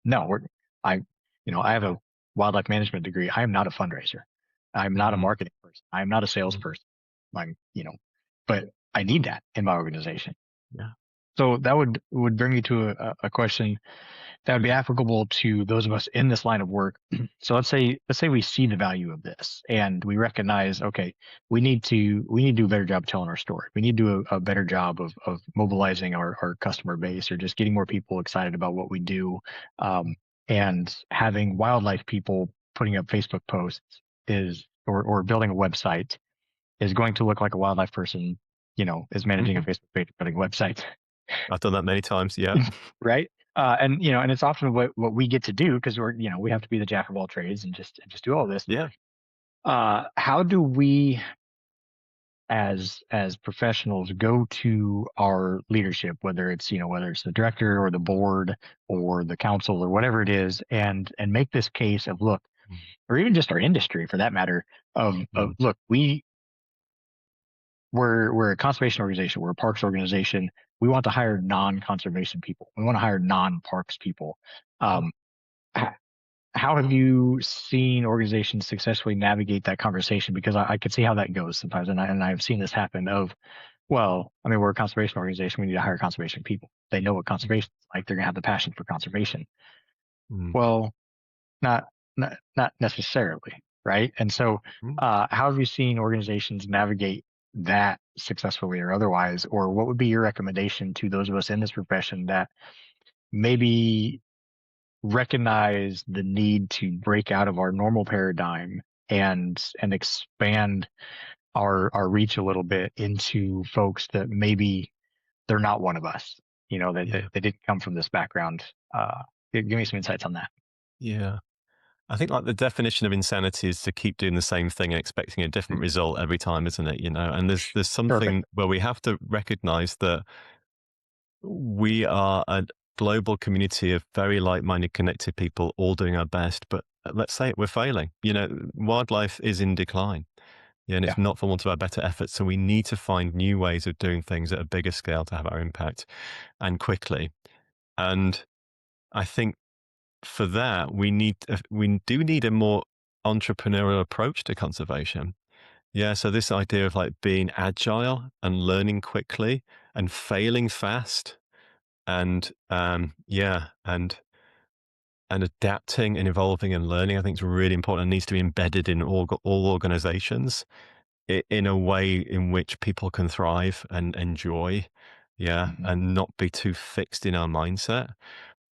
No, I I have a wildlife management degree. I am not a fundraiser. I'm not a mm, marketing person. I am not a mm, salesperson. I'm but I need that in my organization. yeah. So that would bring me to a question that would be applicable to those of us in this line of work. So let's say we see the value of this and we recognize, okay, we need to do a better job telling our story. We need to do a better job of mobilizing our customer base, or just getting more people excited about what we do. Um, and having wildlife people putting up Facebook posts or building a website is going to look like a wildlife person, is managing a Mhm. Facebook page, building a website, I've done that many times. Yeah. right? And it's often what we get to do, because we have to be the jack of all trades and just do all this. Yeah. How do we, as professionals, go to our leadership, whether it's the director or the board or the council or whatever it is, and make this case of, look, Mm, or even just our industry for that matter, of mm, look, we're a conservation organization. We're a parks organization. We want to hire non-conservation people. We want to hire non-parks people. mm. Um, h- how have you seen organizations successfully navigate that conversation? Because I can see how that goes sometimes, and I've seen this happen. Well, I mean, we're a conservation organization. We need to hire conservation people. They know what conservation is like. They're gonna have the passion for conservation. Mm, Well, not necessarily, right? And so, mm. how have you seen organizations navigate that successfully or otherwise? Or what would be your recommendation to those of us in this profession that maybe recognize the need to break out of our normal paradigm and expand our reach a little bit into folks that maybe they're not one of us, that Yeah. they didn't come from this background. Give me some insights on that. Yeah. I think like the definition of insanity is to keep doing the same thing and expecting a different Mhm. result every time, isn't it? And there's Perfect. something where we have to recognize that we are a global community of very like-minded, connected people, all doing our best. But let's say it, we're failing. Wildlife is in decline. Yeah, and Yeah. it's not for want of our better efforts. So we need to find new ways of doing things at a bigger scale to have our impact and quickly. And I think for that, we do need a more entrepreneurial approach to conservation. Yeah, so this idea of like being agile and learning quickly and failing fast and and adapting and evolving and learning, I think is really important and needs to be embedded in all organizations in a way in which people can thrive and enjoy, yeah, Hmm. and not be too fixed in our mindset.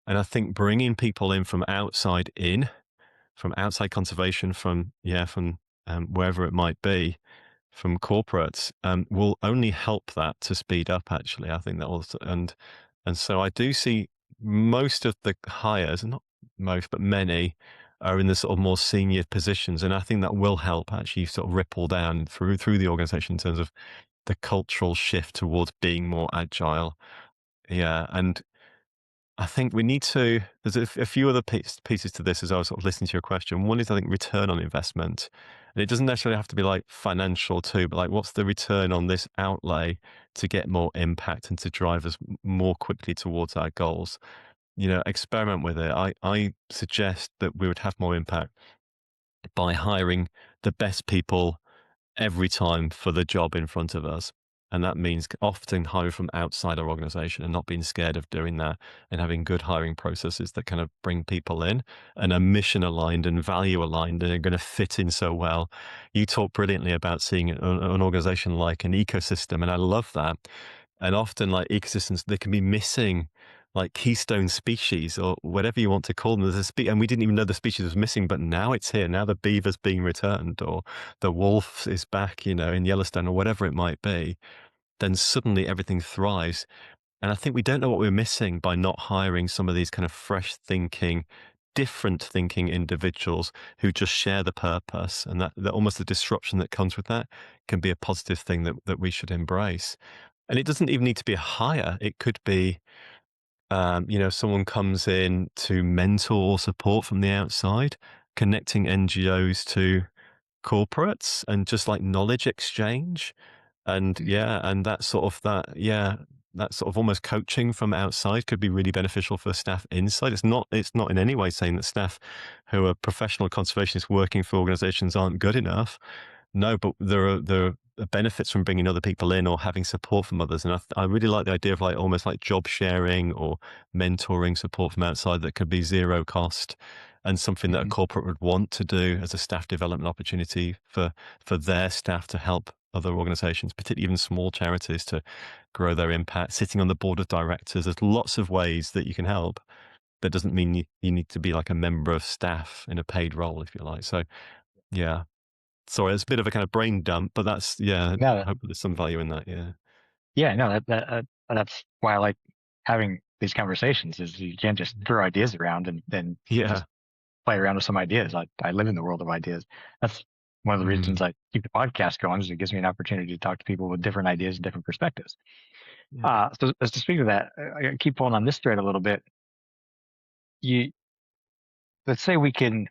And I think bringing people in from outside conservation, from wherever it might be, from corporates, will only help that to speed up. Actually, I think that also, and so I do see most of the hires, not most, but many, are in the sort of more senior positions, and I think that will help actually sort of ripple down through the organization in terms of the cultural shift towards being more agile. Yeah, and I think we need to. There's a few other pieces to this as I was sort of listening to your question. One is, I think, return on investment. And it doesn't necessarily have to be like financial too, but like, what's the return on this outlay to get more impact and to drive us more quickly towards our goals? Experiment with it. I suggest that we would have more impact by hiring the best people every time for the job in front of us. And that means often hiring from outside our organization and not being scared of doing that and having good hiring processes that kind of bring people in and are mission aligned and value aligned and are going to fit in so well. You talk brilliantly about seeing an organization like an ecosystem, and I love that. And often, like ecosystems, they can be missing like keystone species or whatever you want to call them. There's and we didn't even know the species was missing, but now it's here. Now the beaver's being returned, or the wolf is back, in Yellowstone, or whatever it might be. Then suddenly everything thrives. And I think we don't know what we're missing by not hiring some of these kind of fresh thinking, different thinking individuals who just share the purpose. And that almost the disruption that comes with that can be a positive thing that we should embrace. And it doesn't even need to be a hire. It could be, someone comes in to mentor or support from the outside, connecting NGOs to corporates and just like knowledge exchange. And yeah, and that sort of almost coaching from outside could be really beneficial for staff inside. It's not in any way saying that staff who are professional conservationists working for organizations aren't good enough. No, but there are benefits from bringing other people in or having support from others. And I really like the idea of like almost like job sharing or mentoring support from outside that could be zero cost and something that a Hmm. corporate would want to do as a staff development opportunity for their staff to help other organizations, particularly even small charities, to grow their impact. Sitting on the board of directors, there's lots of ways that you can help. That doesn't mean you need to be like a member of staff in a paid role, if you like. So, yeah. Sorry, it's a bit of a kind of brain dump, but yeah, I No, hope there's some value in that. Yeah. yeah, no, that's why I like having these conversations. Is you can't just throw ideas around and then Yeah. just play around with some ideas. I live in the world of ideas. That's one of the reasons Mm, I keep the podcast going. Is it gives me an opportunity to talk to people with different ideas and different perspectives. yeah. So as to speak of that, I keep pulling on this thread a little bit. You Let's say we get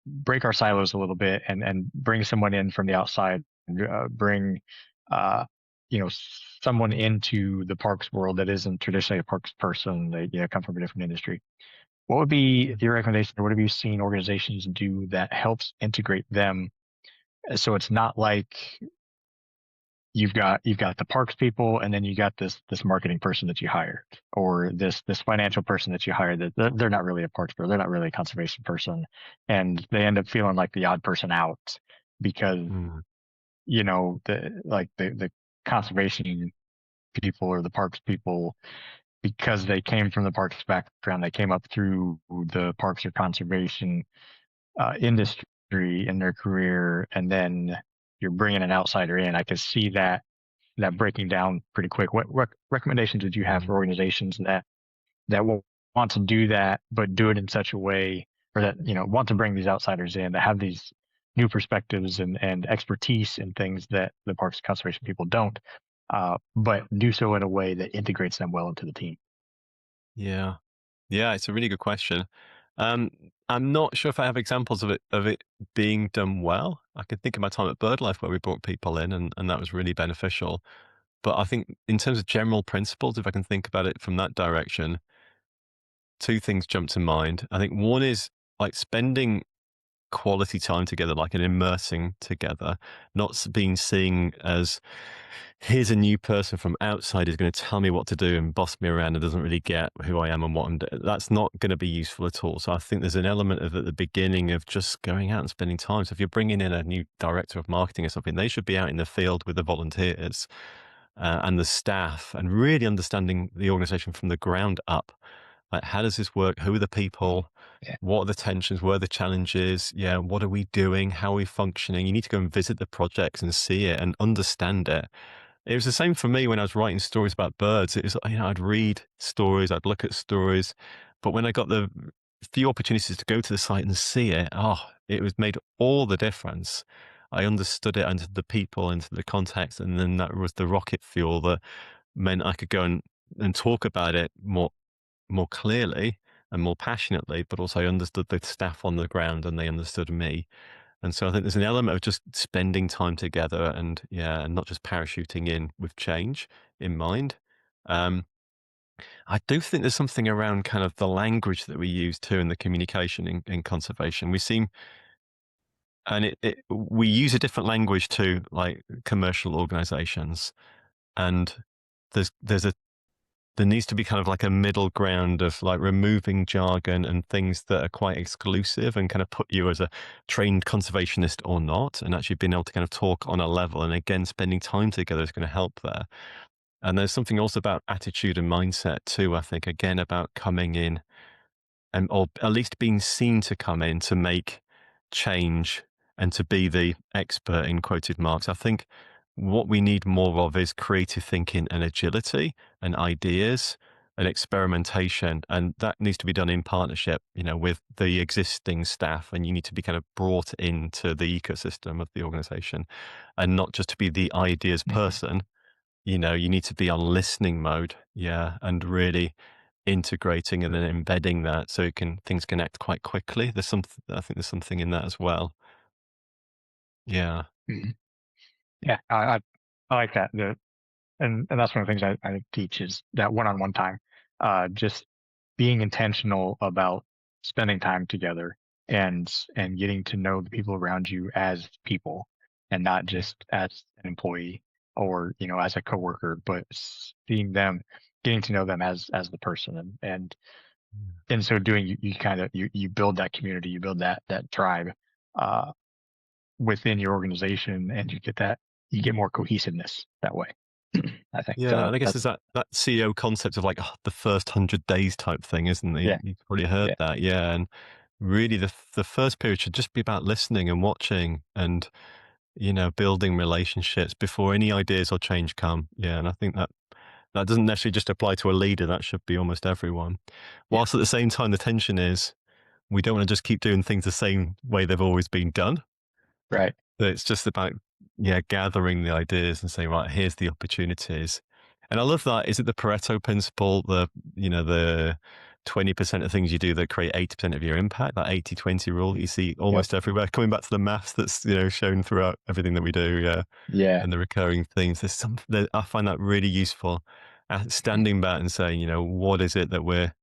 break our silos a little bit and bring someone in from the outside, bring uh, someone into the parks world that isn't traditionally a parks person. They come from a different industry. What would be Yeah. your recommendation, or what have you seen organizations do that helps integrate them? So it's not like you've got the parks people, and then you got this marketing person that you hired, or this financial person that you hired that they're not really a parks person, they're not really a conservation person, and they end up feeling like the odd person out. because Mm. the conservation people or the parks people, because they came from the parks background, they came up through the parks or conservation industry in their career, and then you're bringing an outsider in. I could see that breaking down pretty quick. What recommendations would you have Mm. for organizations that will want to do that, but do it in such a way, or that want to bring these outsiders in that have these new perspectives and expertise in things that the parks conservation people don't, but do so in a way that integrates them well into the team? Yeah. Yeah, it's a really good question. Um, I'm not sure if I have examples of it being done well. I can think of my time at BirdLife where we brought people in and that was really beneficial. But I think in terms of general principles, if I can think about it from that direction, two things jump to mind. I think one is like spending quality time together, like an immersing together, not being seen as here's a new person from outside who's going to tell me what to do and boss me around and doesn't really get who I am and what I'm doing. That's not going to be useful at all. So I think there's an element of at the beginning of just going out and spending time. So if you're bringing in a new director of marketing or something, they should be out in the field with the volunteers and the staff and really understanding the organization from the ground up. Like, how does this work? Who are the people? Yeah. What are the tensions? Where are the challenges? Yeah, what are we doing? How are we functioning? You need to go and visit the projects and see it and understand it. It was the same for me when I was writing stories about birds. It was, I'd read stories, I'd look at stories, but when I got the few opportunities to go to the site and see it, it was made all the difference. I understood it and the people and the context, and then that was the rocket fuel that meant I could go and talk about it more clearly and more passionately, but also I understood the staff on the ground and they understood me. And so I think there's an element of just spending time together and yeah, and not just parachuting in with change in mind. Um, I do think there's something around kind of the language that we use too in the communication in conservation. We seem and we use a different language to like commercial organizations. And there's a there needs to be kind of like a middle ground of like removing jargon and things that are quite exclusive and kind of put you as a trained conservationist or not, and actually being able to kind of talk on a level. And again, spending time together is going to help there. And there's something also about attitude and mindset too, I think, again, about coming in and or at least being seen to come in to make change and to be the expert in quoted marks. I think what we need more of is creative thinking and agility and ideas and experimentation. And that needs to be done in partnership, with the existing staff. And you need to be kind of brought into the ecosystem of the organization and not just to be the ideas Mhm. person. You need to be on listening mode. Yeah. And really integrating and then embedding that so things can act quite quickly. I think there's something in that as well. Yeah. Mhm. Yeah, I like that. And that's one of the things I teach is that one-on-one time, just being intentional about spending time together and getting to know the people around you as people and not just as an employee or as a coworker, but seeing them, getting to know them as the person, and in so doing, you kind of you build that community, you build that tribe uh, within your organization, and you get more cohesiveness that way. I think Yeah, and I guess that's there's that CEO concept of like the first 100 days type thing, isn't there? yeah, You've probably heard yeah. that, yeah. And really, the first period should just be about listening and watching and building relationships before any ideas or change come. Yeah, and I think that doesn't necessarily just apply to a leader. That should be almost everyone. Yeah, Whilst at the same time, the tension is we don't want to just keep doing things the same way they've always been done. right. So it's just about, yeah, gathering the ideas and saying, right, here's the opportunities. And I love that. Is it the Pareto principle, the 20% of things you do that create 80% of your impact, that 80-20 rule that you see Yep. almost everywhere, coming back to the maths that's, shown throughout everything that we do. Yeah. Yeah. And the recurring themes. There's something that I find that really useful. Mhm. Standing back and saying, what is it that we're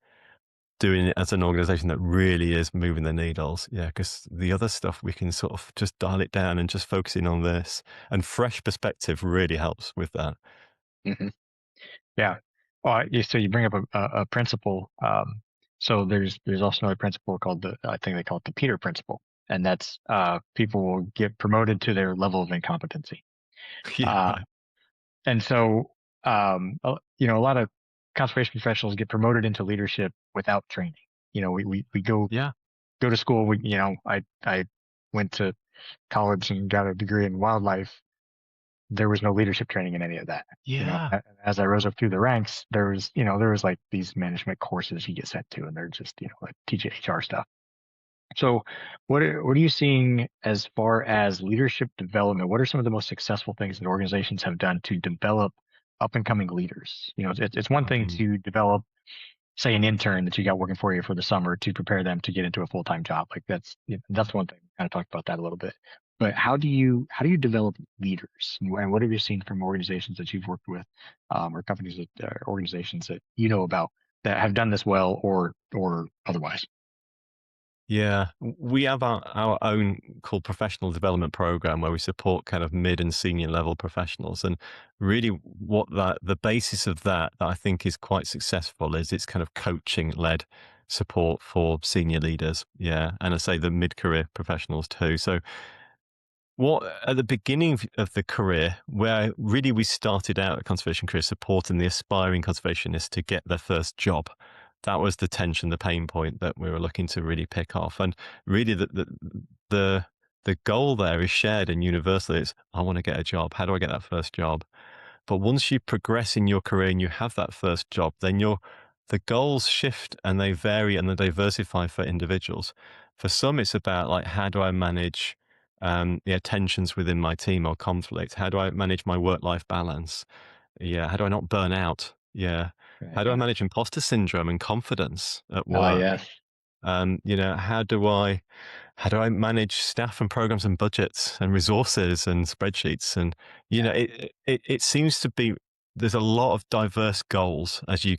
doing it as an organization that really is moving the needles. Yeah, because the other stuff we can sort of just dial it down and just focus in on this. And fresh perspective really helps with that. Mhm. Yeah. So you bring up a principle. So there's also another principle called I think they call it the Peter principle. and that's people will get promoted to their level of incompetency. Yeah, Uh, right. and so, a lot of conservation professionals get promoted into leadership without training. We Yeah, go to school. I went to college and got a degree in wildlife. There was no leadership training in any of that. yeah, As I rose up through the ranks, there was like these management courses you get sent to, and they're just, like teach you HR stuff. So, what are you seeing as far as leadership development? What are some of the most successful things that organizations have done to develop up and coming leaders? It's one thing mhm. to develop, say, an intern that you got working for you for the summer to prepare them to get into a full-time job. Like that's one thing. Kind of talked about that a little bit. But how do you develop leaders? And what have you seen from organizations that you've worked with, or companies that organizations that you know about that have done this well or otherwise? Yeah, we have our own called professional development program where we support kind of mid and senior level professionals. And really, what the basis of that I think is quite successful is it's kind of coaching led support for senior leaders. Yeah, and I say the mid career professionals too. So what at the beginning of the career, where really we started out at Conservation Career supporting the aspiring conservationists to get their first job. That was the tension, the pain point that we were looking to really pick off. And really, the the goal there is shared and universal. It's I want to get a job. How do I get that first job? But once you progress in your career and you have that first job, then the goals shift and they vary and they diversify for individuals. For some, it's about like how do I manage tensions within my team or conflict? How do I manage my work-life balance? Yeah, how do I not burn out? Yeah, Right, how do I yeah. manage imposter syndrome and confidence at Oh, work? yes. How do I manage staff and programs and budgets and resources and spreadsheets? And, Yeah. it seems to be there's a lot of diverse goals as you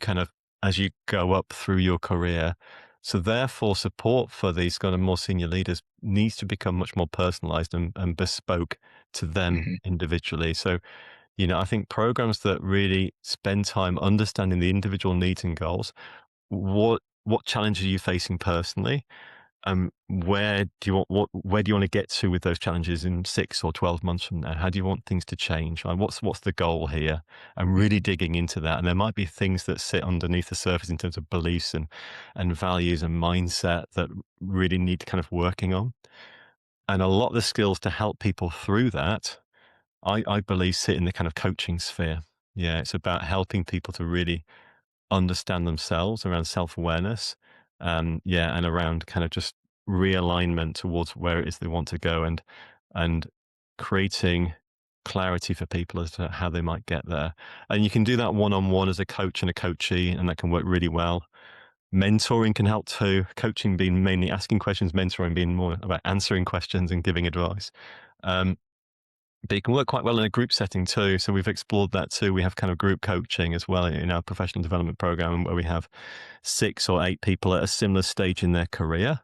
go up through your career. So therefore, support for these kind of more senior leaders needs to become much more personalized and bespoke to them Hmm. individually. So, I think programs that really spend time understanding the individual needs and goals. What challenges are you facing personally? Where do you want to get to with those challenges in 6 or 12 months from now? How do you want things to change? Like what's the goal here? And really digging into that. And there might be things that sit underneath the surface in terms of beliefs and values and mindset that really need kind of working on. And a lot of the skills to help people through that, I believe, sit in the kind of coaching sphere. Yeah, it's about helping people to really understand themselves around self-awareness, and around kind of just realignment towards where it is they want to go and creating clarity for people as to how they might get there. And you can do that one-on-one as a coach and a coachee, and that can work really well. Mentoring can help too. Coaching being mainly asking questions, mentoring being more about answering questions and giving advice. Um, but it can work quite well in a group setting too. So we've explored that too. We have kind of group coaching as well in our professional development program where we have 6 or 8 people at a similar stage in their career.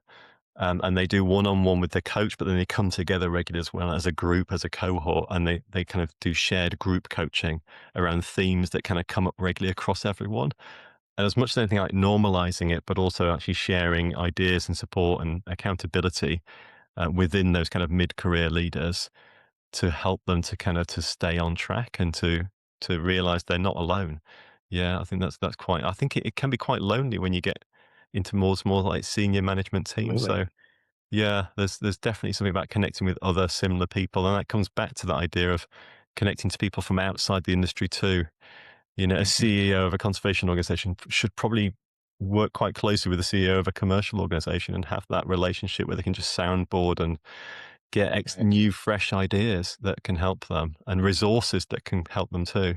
And they do one-on-one with the coach, but then they come together regularly as well as a group, as a cohort, and they kind of do shared group coaching around themes that kind of come up regularly across everyone. And as much as anything like normalizing it, but also actually sharing ideas and support and accountability within those kind of mid-career leaders to help them to kind of to stay on track and to realize they're not alone. Yeah, I think that's quite I think it can be quite lonely when you get into more like senior management teams. Absolutely. So yeah, there's definitely something about connecting with other similar people. And that comes back to that idea of connecting to people from outside the industry too. A Hmm. CEO of a conservation organization should probably work quite closely with the CEO of a commercial organization and have that relationship where they can just soundboard and get Right. new, fresh ideas that can help them and resources that can help them too.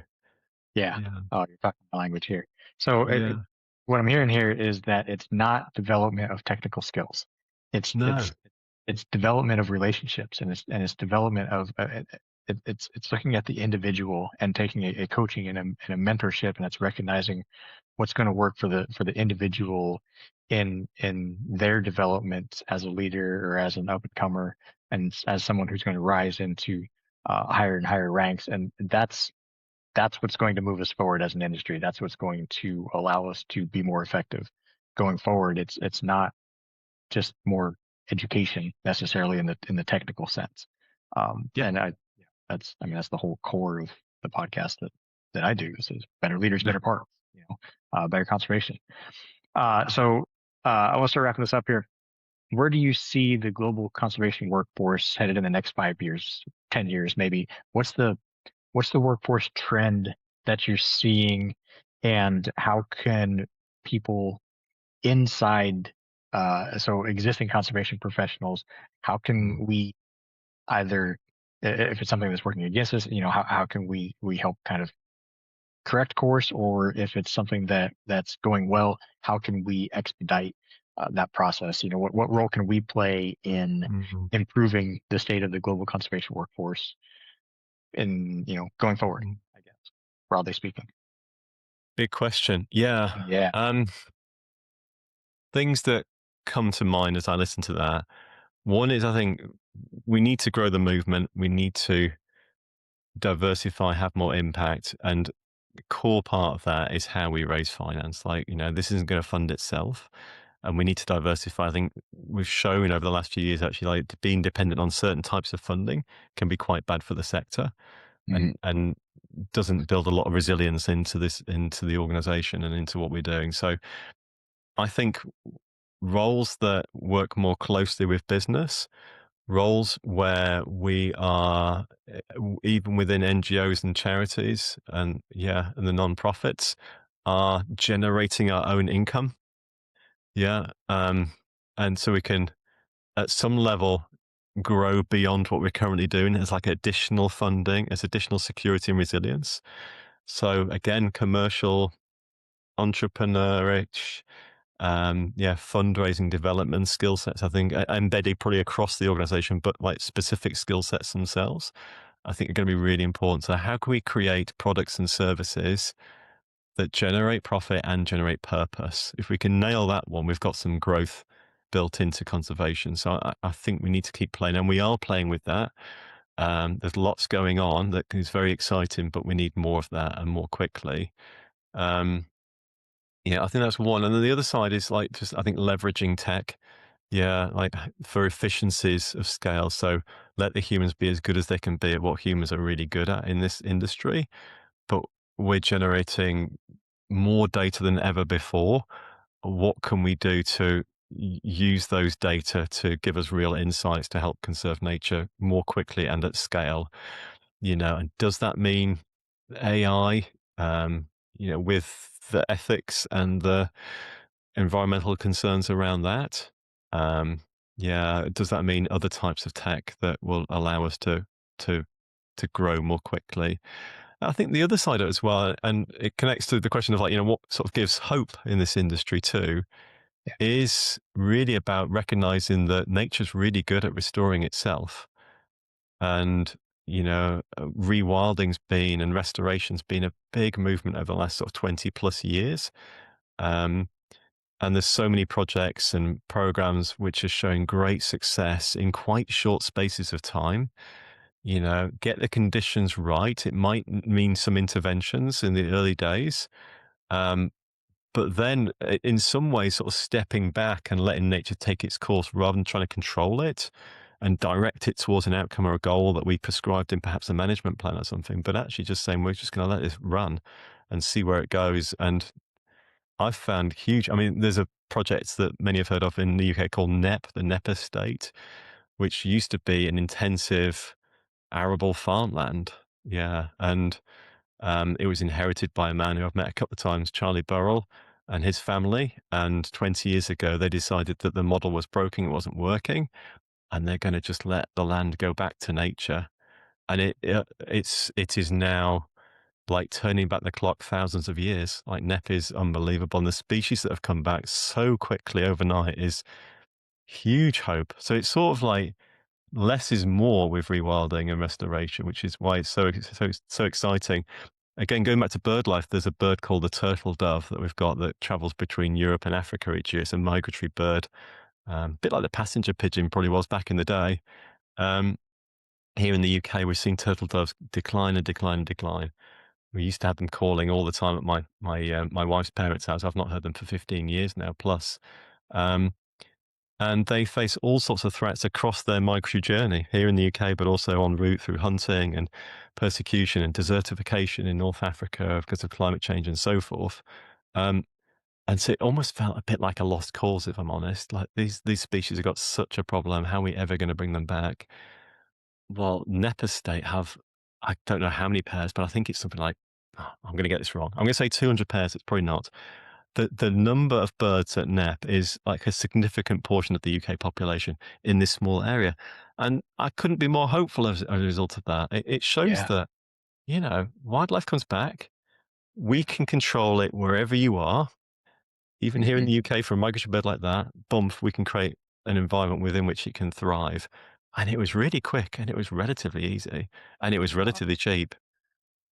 Yeah. Yeah. Oh, you're talking my language here. So Yeah. what I'm hearing here is that it's not development of technical skills. It's No. it's it's development of relationships, and it's development of it's looking at the individual and taking a coaching and a mentorship, and it's recognizing what's going to work for the individual in their development as a leader or as an up and comer, and as someone who's going to rise into higher and higher ranks. And that's what's going to move us forward as an industry. That's what's going to allow us to be more effective going forward. It's not just more. education necessarily in the technical sense. Yeah. And I mean, that's the whole core of the podcast that I do. This is better leaders, Yeah. better parks, better conservation. I want to start wrapping this up here. Where do you see the global conservation workforce headed in the next 5 years, 10 years, maybe? What's the workforce trend that you're seeing, and how can people inside, so existing conservation professionals, how Mm, can we either, if it's something that's working against us, how can we help kind of correct course, or if it's something that's going well, how can we expedite that process? What role can we play in mm, improving the state of the global conservation workforce in, going forward, mm. I guess, broadly speaking. Big question. Yeah. Yeah. Um, Things that come to mind as I listen to that. One is I think we need to grow the movement. We need to diversify, have more impact. And the core part of that is how we raise finance. Like, this isn't going to fund itself. And we need to diversify. I think we've shown over the last few years actually like being dependent on certain types of funding can be quite bad for the sector Mhm. and doesn't build a lot of resilience into the organization and into what we're doing. So I think roles that work more closely with business, roles where we are even within NGOs and charities and the non-profits are generating our own income. Yeah. And so we can at some level grow beyond what we're currently doing as like additional funding, as additional security and resilience. So again, commercial, entrepreneurial, fundraising, development, skill sets, I think embedded probably across the organization, but like specific skill sets themselves, I think are going to be really important. So how can we create products and services that generate profit and generate purpose? If we can nail that one, we've got some growth built into conservation. So I think we need to keep playing, and we are playing with that. There's lots going on that is very exciting, but we need more of that and more quickly. Um, yeah, I think that's one. And then the other side is like just, I think, leveraging tech. Yeah, like for efficiencies of scale. So let the humans be as good as they can be at what humans are really good at in this industry. But we're generating more data than ever before. What can we do to use those data to give us real insights to help conserve nature more quickly and at scale? And does that mean AI, with the ethics and the environmental concerns around that? Um, yeah, does that mean other types of tech that will allow us to to grow more quickly? I think the other side of it as well, and it connects to the question of like, what sort of gives hope in this industry too, Yeah. is really about recognizing that nature's really good at restoring itself. And, rewilding's been and restoration's been a big movement over the last sort of 20 plus years. Um, and there's so many projects and programs which are showing great success in quite short spaces of time. Get the conditions right. It might mean some interventions in the early days. Um, but then in some ways, sort of stepping back and letting nature take its course rather than trying to control it and direct it towards an outcome or a goal that we prescribed in perhaps a management plan or something, but actually just saying, we're just going to let this run and see where it goes. And I've found huge, I mean, there's a project that many have heard of in the UK called NEP, the NEP estate, which used to be an intensive arable farmland. Yeah. And it was inherited by a man who I've met a couple of times, Charlie Burrell, and his family. And 20 years ago, they decided that the model was broken, it wasn't working, and they're going to just let the land go back to nature. And it is now like turning back the clock thousands of years. Like NEP is unbelievable, and the species that have come back so quickly overnight is huge hope. So it's sort of like less is more with rewilding and restoration, which is why it's so exciting. Again, going back to bird life, there's a bird called the turtle dove that we've got that travels between Europe and Africa each year. It's a migratory bird, a bit like the passenger pigeon probably was back in the day. Um, Here in the UK, we're seeing turtle doves decline and decline and decline. We used to have them calling all the time at my wife's parents' house. I've not heard them for 15 years now plus. Um, and they face all sorts of threats across their migratory journey here in the UK, but also en route through hunting and persecution and desertification in North Africa because of climate change and so forth. Um, and so it almost felt a bit like a lost cause, if I'm honest. Like these species have got such a problem. How are we ever going to bring them back? Well, Nepa State have, I don't know how many pairs, but I think it's something like, oh, I'm going to get this wrong. I'm going to say 200 pairs. It's probably not. The number of birds at Nep is like a significant portion of the UK population in this small area. And I couldn't be more hopeful as a result of that. It shows Yeah. that, wildlife comes back. We can control it wherever you are. Even here in Hmm. the UK, for a migratory bird like that, boom, we can create an environment within which it can thrive. And it was really quick and it was relatively easy and it was relatively cheap.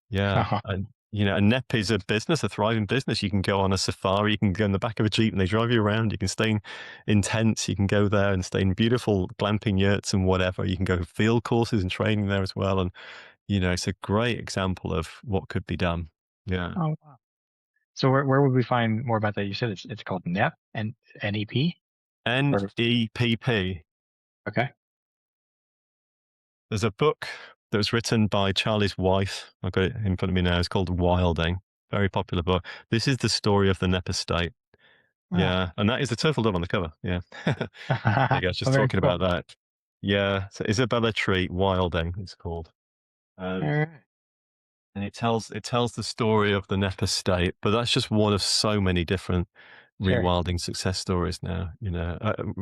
Yeah, and, a Nep is a business, a thriving business. You can go on a safari, you can go in the back of a Jeep and they drive you around. You can stay in tents, you can go there and stay in beautiful glamping yurts and whatever. You can go field courses and training there as well. And, it's a great example of what could be done. Yeah. Oh, wow. So where would we find more about that? You said it's called NEP and NEP or NEPP. okay. There's a book that was written by Charlie's wife. I've got it in front of me now. It's called Wilding. Very popular book. This is the story of the Nep estate. Oh. Yeah, and that is the turtle dove on the cover. Yeah. There you go. Oh, Just very talking cool. about that. Yeah. So Isabella Tree Wilding, it's called. All Um, right. and it tells the story of the Nep estate, but that's just one of so many different Sure. rewilding success stories now.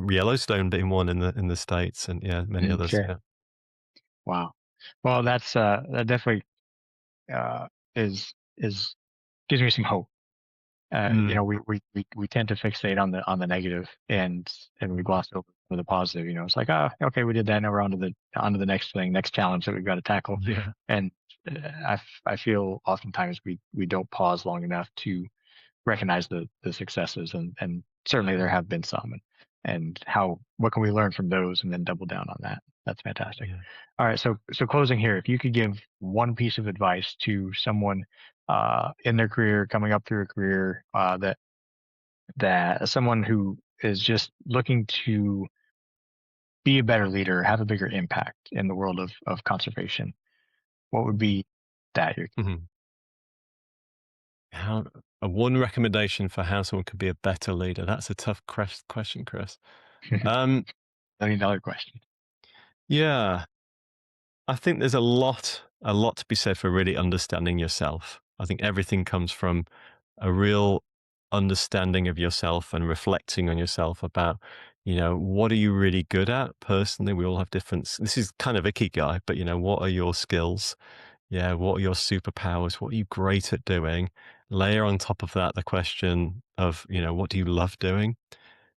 Yellowstone being one in the States, and yeah, many others. Sure. Yeah. Wow. Well, that definitely uh, is gives me some hope. Mm, We tend to fixate on the negative and we gloss over the positive. It's like, oh, okay, we did that. Now we're on to the next thing, next challenge that we've got to tackle. yeah. And I feel oftentimes we don't pause long enough to recognize the successes and certainly there have been some and how what can we learn from those and then double down on that. That's fantastic. Yeah. All right, so closing here, if you could give one piece of advice to someone in their career, coming up through a career, that someone who is just looking to be a better leader, have a bigger impact in the world of conservation, what would be that? Mhm. How one recommendation for how someone could be a better leader? That's a tough question, Chris. Um, $1 million question. yeah, I think there's a lot to be said for really understanding yourself. I think everything comes from a real understanding of yourself and reflecting on yourself about, what are you really good at personally? We all have different. This is kind of ikigai, but what are your skills? Yeah, what are your superpowers? What are you great at doing? Layer on top of that the question of, what do you love doing?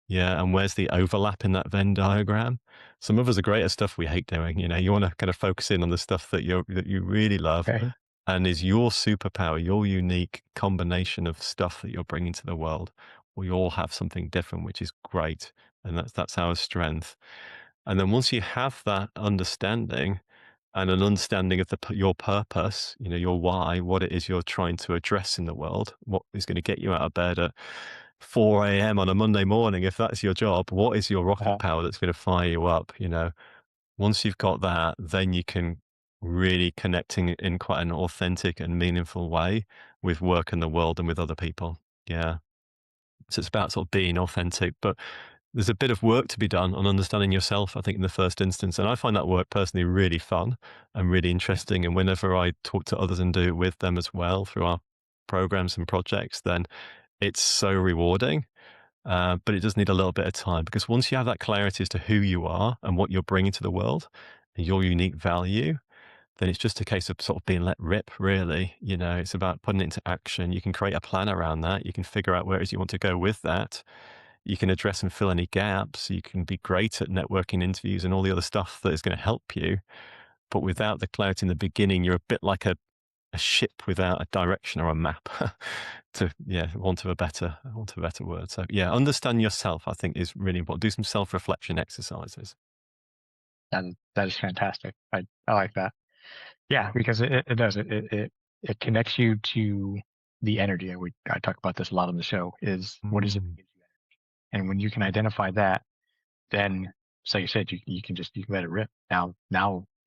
Yeah, and where's the overlap in that Venn diagram? Some of us are great at stuff we hate doing. You want to kind of focus in on the stuff that you really love, Okay. and is your superpower, your unique combination of stuff that you're bringing to the world. We all have something different, which is great, and that's our strength. And then once you have that understanding, and an understanding of your purpose, your why, what it is you're trying to address in the world, what is going to get you out of bed at 4 a.m. on a Monday morning, if that's your job, what is your rocket Uh, power that's going to fire you up? Once you've got that, then you can really connecting in quite an authentic and meaningful way with work and the world and with other people. Yeah. So it's about sort of being authentic, but there's a bit of work to be done on understanding yourself, I think, in the first instance. And I find that work personally really fun and really interesting. And whenever I talk to others and do it with them as well through our programs and projects, then it's so rewarding. But it does need a little bit of time because once you have that clarity as to who you are and what you're bringing to the world and your unique value, then it's just a case of sort of being let rip, really. It's about putting it into action. You can create a plan around that. You can figure out where it is you want to go with that. You can address and fill any gaps. You can be great at networking interviews and all the other stuff that is going to help you. But without the clarity in the beginning, you're a bit like a ship without a direction or a map. Want of a better word. So yeah, understand yourself, I think, is really important. Do some self-reflection exercises. that is fantastic. I like that. Yeah, because it does it connects you to the energy, and I talk about this a lot on the show. Is what is it that Mm, gives you energy? And when you can identify that, then, so you said you can let it rip. Now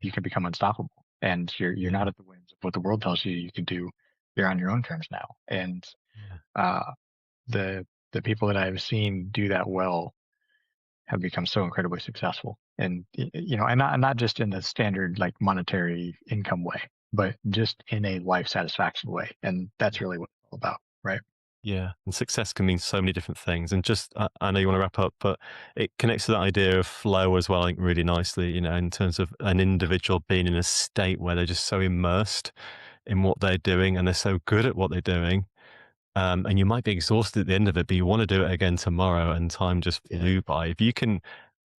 you can become unstoppable, and you're Yeah. not at the whims of what the world tells you you can do. You're on your own terms now, and Yeah. uh, the the people that I've seen do that well have become so incredibly successful, and and not just in the standard like monetary income way, but just in a life satisfaction way, and that's Yeah. really what it's all about, right? Yeah, and success can mean so many different things. And just, I know you want to wrap up, but it connects to that idea of flow as well, I think, really nicely, in terms of an individual being in a state where they're just so immersed in what they're doing and they're so good at what they're doing. And you might be exhausted at the end of it, but you want to do it again tomorrow, and time just Yeah, flew by. If you can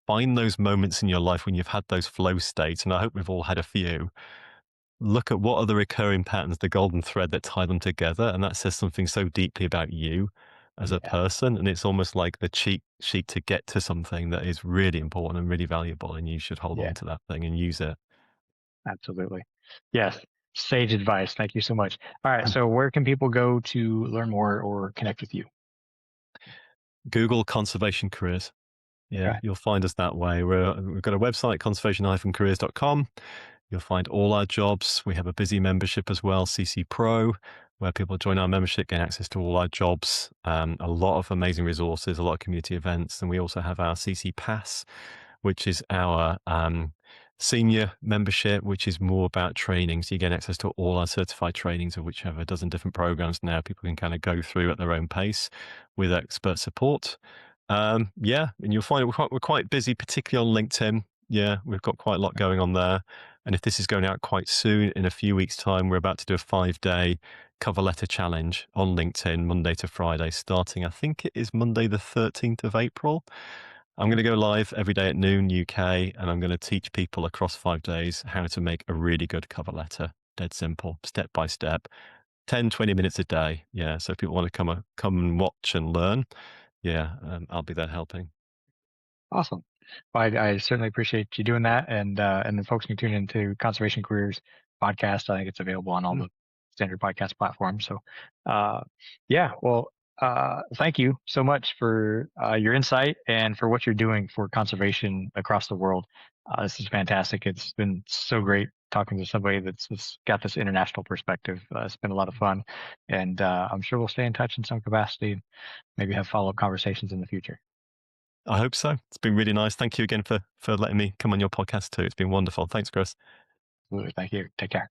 find those moments in your life when you've had those flow states, and I hope we've all had a few, look at what are the recurring patterns, the golden thread that tie them together. And that says something so deeply about you as a yeah, person. And it's almost like the cheat sheet to get to something that is really important and really valuable. And you should hold yeah, on to that thing and use it. absolutely. Yes, sage advice. Thank you so much. All right, so where can people go to learn more or connect with you? Google conservation careers. Yeah, Okay, you'll find us that way. We've got a website, conservation-careers.com. You'll find all our jobs. We have a busy membership as well, CC Pro, where people join our membership, gain access to all our jobs, a lot of amazing resources, a lot of community events. And we also have our CC Pass, which is our senior membership, which is more about training. So you get access to all our certified trainings of whichever dozen different programs now people can kind of go through at their own pace with expert support. Yeah, and you'll find we're quite busy, particularly on LinkedIn. Yeah, we've got quite a lot going on there. And if this is going out quite soon, in a few weeks' time, we're about to do a 5-day cover letter challenge on LinkedIn, Monday to Friday, starting, I think it is Monday, the 13th of April. I'm going to go live every day at noon UK, and I'm going to teach people across 5 days how to make a really good cover letter. Dead simple, step by step, 10, 20 minutes a day. Yeah. So if people want to come and watch and learn, yeah, I'll be there helping. awesome. Well, I certainly appreciate you doing that, and then folks can tune into Conservation Careers podcast. I think it's available on all Mm. the standard podcast platforms. So, uh, yeah, well, thank you so much for your insight and for what you're doing for conservation across the world. This is fantastic. It's been so great talking to somebody that's got this international perspective. It's been a lot of fun, and I'm sure we'll stay in touch in some capacity. Maybe have follow up conversations in the future. I hope so. It's been really nice. Thank you again for letting me come on your podcast too. It's been wonderful. Thanks, Chris. Absolutely. Thank you. Take care.